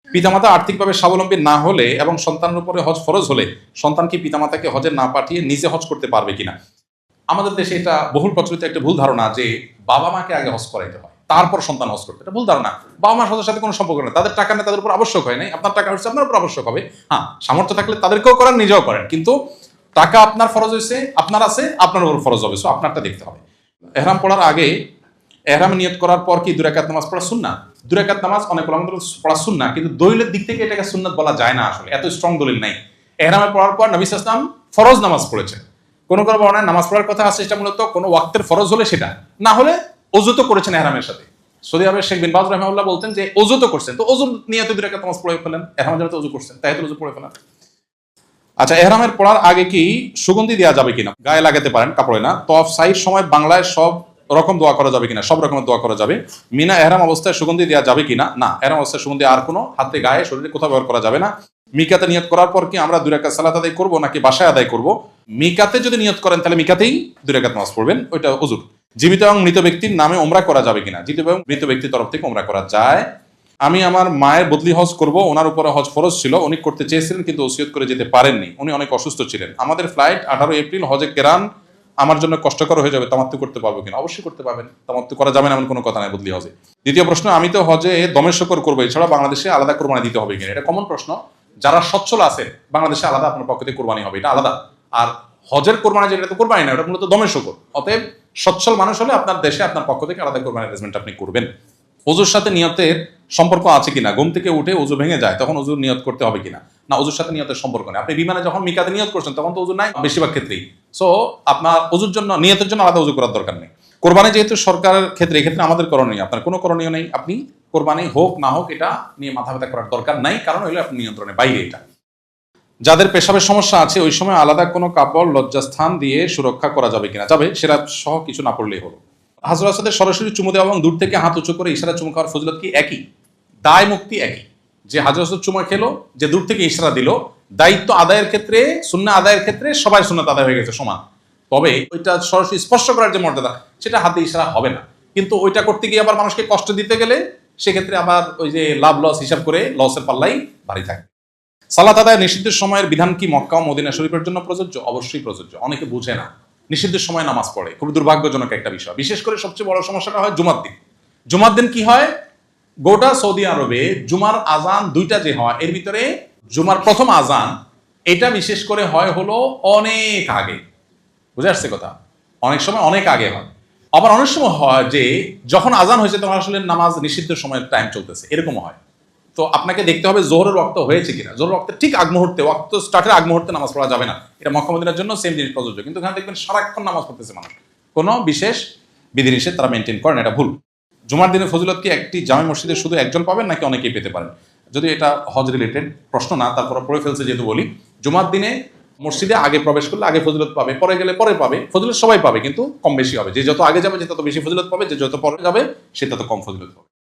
পিতামাতা আর্থিকভাবে স্বাবলম্বী না হলে এবং সন্তানের উপরে হজ ফরজ হলে সন্তান কি পিতামাতাকে হজে না পাঠিয়ে নিজে হজ করতে পারবে কিনা? আমাদের দেশে এটা বহুল প্রচলিত একটা ভুল ধারণা যে বাবা মাকে আগে হজ করাইতে হয়, তারপর সন্তান হজ করতে। এটা ভুল ধারণা। বাবা মার হজের সাথে কোনো সম্পর্ক নেই, তাদের টাকা নেই, তাদের উপর আবশ্যক হয় নাই, আপনার টাকা হচ্ছে আপনার উপর আবশ্যক হবে। হ্যাঁ, সামর্থ্য থাকলে তাদেরকেও করেন, নিজেও করেন, কিন্তু টাকা আপনার ফরজ হয়েছে, আপনার আছে, আপনার উপর ফরজ হবে, সো আপনারটা দেখতে হবে। এহরাম পড়ার আগে, এহরাম নিয়ত করার পর কি 2 রাকাত নামাজ পড়া সুন্নাহ? 2 রাকাত নামাজ অনেক ওলামাদের পড়া সুন্নাহ, কিন্তু দলিলের দিক থেকে এটাকে সুন্নাত বলা যায় না, আসলে এত স্ট্রং দলিল নাই। এহরামে পড়ার পর নবী সাল্লাল্লাহু আলাইহি ওয়াসাল্লাম ফরজ নামাজ পড়েছেন। কোন বর্ণনায় নামাজ পড়ার কথা আছে, সেটা মূলত কোনো ওয়াক্তের ফরজ হলে সেটা, না হলে ওযু তো করেছেন এহরামের সাথে। সৌদি আরবের শেখ বিন বাজ রাহিমাহুল্লাহ বলতেন যে ওযু তো করছেন, তো ওযুর নিয়তে 2 রাকাত নামাজ পড়ে ফেলেন, এহরামের জন্য তো ওযু করছেন, তাহিয়াতুল ওযু পড়ে ফেলেন। আচ্ছা, এহরামের পড়ার আগে কি সুগন্ধি দেওয়া যাবে কিনা? গায়ে লাগাতে পারেন, কাপড়ে না। তওয়াফ সাইর সময় বাংলায় সব রকম দোয়া করা যাবে কিনা? সব রকমের দোয়া করা যাবে। মিনা এহরাম অবস্থায় সুগন্ধি দেওয়া যাবে কিনা? না, এহরাম অবস্থায় সুগন্ধি আর কোনো হাতে, গায়ে, শরীরে কোথাও ব্যবহার করা যাবে না। মিকাতে নিয়ত করার পর কি আমরা 2 রাকাত সালাত আদায় করবো নাকি বাসায় আদায় করব? মিকাতে যদি নিয়ত করেন তাহলে মিকাতেই 2 রাকাত নামাজ পড়বেন, ওইটা ওযুর। জীবিত এবং মৃত ব্যক্তির নামে ওমরা করা যাবে কিনা? জীবিত এবং মৃত ব্যক্তির তরফ থেকে ওমরা করা যায়। আমি আমার মায়ের বদলি হজ করব, ওনার উপরে হজ ফরজ ছিল, উনি করতে চেয়েছিলেন কিন্তু ওসিয়ত করে যেতে পারেননি, উনি অনেক অসুস্থ ছিলেন। আমাদের ফ্লাইট 18 এপ্রিল, হজে কেরান আমার জন্য কষ্টকর হয়ে যাবে, তামাত্তু করতে পারবো কিনা? অবশ্যই করতে পারবেন, তামাত্তু করা যাবে না এমন কোনো কথা নাই বদলি হজে। দ্বিতীয় প্রশ্ন, আমি তো হজে দমের শকর করবো, এছাড়া বাংলাদেশে আলাদা কোরবানি দিতে হবে কিনা? এটা কমন প্রশ্ন। যারা সচ্ছল আছে বাংলাদেশে আলাদা আপনার পক্ষ থেকে কোরবানি হবে, এটা আলাদা। আর হজের কোরবানি যেটা, তো কোরবানি না, ওটা মূলত দমের শকর। অতএব সচ্ছল মানুষ হলে আপনার দেশে আপনার পক্ষ থেকে আলাদা কোরবানি অ্যারেঞ্জমেন্ট আপনি করবেন। ওযুর সাথে নিয়তের সম্পর্ক আছে কিনা? ঘুম থেকে উঠে ওযু ভেঙে যায়, তখন ওযুর নিয়ত করতে হবে কিনা? না, ওযুর সাথে নিয়তের সম্পর্ক নেই। আপনি বিমানে যখন মিকাতে নিয়ত করছেন তখন তো ওযু নাই বেশিরভাগ ক্ষেত্রেই, সো আপনার ওযুর জন্য, নিয়তের জন্য আলাদা ওযু করার দরকার নেই। কোরবানি যেহেতু সরকারের ক্ষেত্রে, এক্ষেত্রে আমাদের করণীয়, আপনার কোনো করণীয় নেই, আপনি কোরবানি হোক না হোক এটা নিয়ে মাথা ব্যথা করার দরকার নাই, কারণ হইলে আপনি নিয়ন্ত্রণের বাইরে এটা। যাদের পেশাবের সমস্যা আছে ওই সময় আলাদা কোনো কাপড় লজ্জাস্থান দিয়ে সুরক্ষা করা যাবে কিনা? যাবে, সেটা সহ কিছু না পড়লেই হলো। হাজর আসাদের সরাসরি চুমু দেওয়া এবং দূর থেকে হাত উঁচু করে ইশারা চুমু খাওয়ার ফজিলত কি একই? দায় মুক্তি একই। যে হাজর আসাদ চুমা খেলো, যে দূর থেকে ইশারা দিল, দায়িত্ব আদায়ের ক্ষেত্রে, সুন্নাহ আদায়ের ক্ষেত্রে সবাই সুন্নাত আদায় হয়ে গেছে সমান। তবে ওইটা সরাসরি স্পর্শ করার যে মর্যাদা, সেটা হাতে ইশারা হবে না। কিন্তু ওইটা করতে গিয়ে আবার মানুষকে কষ্ট দিতে গেলে সেক্ষেত্রে আবার ওই যে লাভ লস হিসাব করে লসের পাল্লাই ভারী থাকে। সালাত আদায় নিষিদ্ধের সময়ের বিধান কি মক্কা ও মদিনা শরীফের জন্য প্রযোজ্য? অবশ্যই প্রযোজ্য। অনেকে বুঝে না, নিষিদ্ধের সময় নামাজ পড়ে, খুব দুর্ভাগ্যজনক একটা বিষয়। বিশেষ করে সবচেয়ে বড় সমস্যাটা হয় জুমার দিন। জুমার দিন কি হয়, গোটা সৌদি আরবে জুমার আজান 2টা যে হয়, এর ভিতরে জুমার প্রথম আজান এটা বিশেষ করে হয় হলো অনেক আগে। বুঝে আসছে কথা? অনেক সময় অনেক আগে হয়, আবার অনেক সময় হয় যে যখন আজান হয়েছে তখন আসলে নামাজ নিষিদ্ধের সময় টাইম চলতেছে, এরকম হয়। তো আপনাকে দেখতে হবে জোহরের ওয়াক্ত হয়েছে কিনা। জোহরের ওয়াক্তের ঠিক আগ মুহূর্তে, ওয়াক্ত স্টার্টের আগ মুহূর্তে নামাজ পড়া যাবে না। এটা মক্কা মদিনার জন্য সেম জিনিস প্রযোজ্য, কিন্তু এখানে দেখবেন সারাক্ষণ নামাজ পড়তেছে মানুষ, কোনো বিশেষ বিধিনিষেধ তারা মেনটেন করেন, এটা ভুল। জুমার দিনের ফজিলত কি একটি জামে মসজিদে শুধু একজন পাবেন নাকি অনেকেই পেতে পারেন? যদি এটা হজ রিলেটেড প্রশ্ন না, তারপর পড়ে ফেলছে যেহেতু বলি, জুমার দিনে মসজিদে আগে প্রবেশ করলে আগে ফজিলত পাবে, পরে গেলে পরে পাবে। ফজিলত সবাই পাবে, কিন্তু কম বেশি হবে। যে যত আগে যাবে যে তত বেশি ফজিলত পাবে, যে যত পরে যাবে সে তত কম ফজিলত পাবে।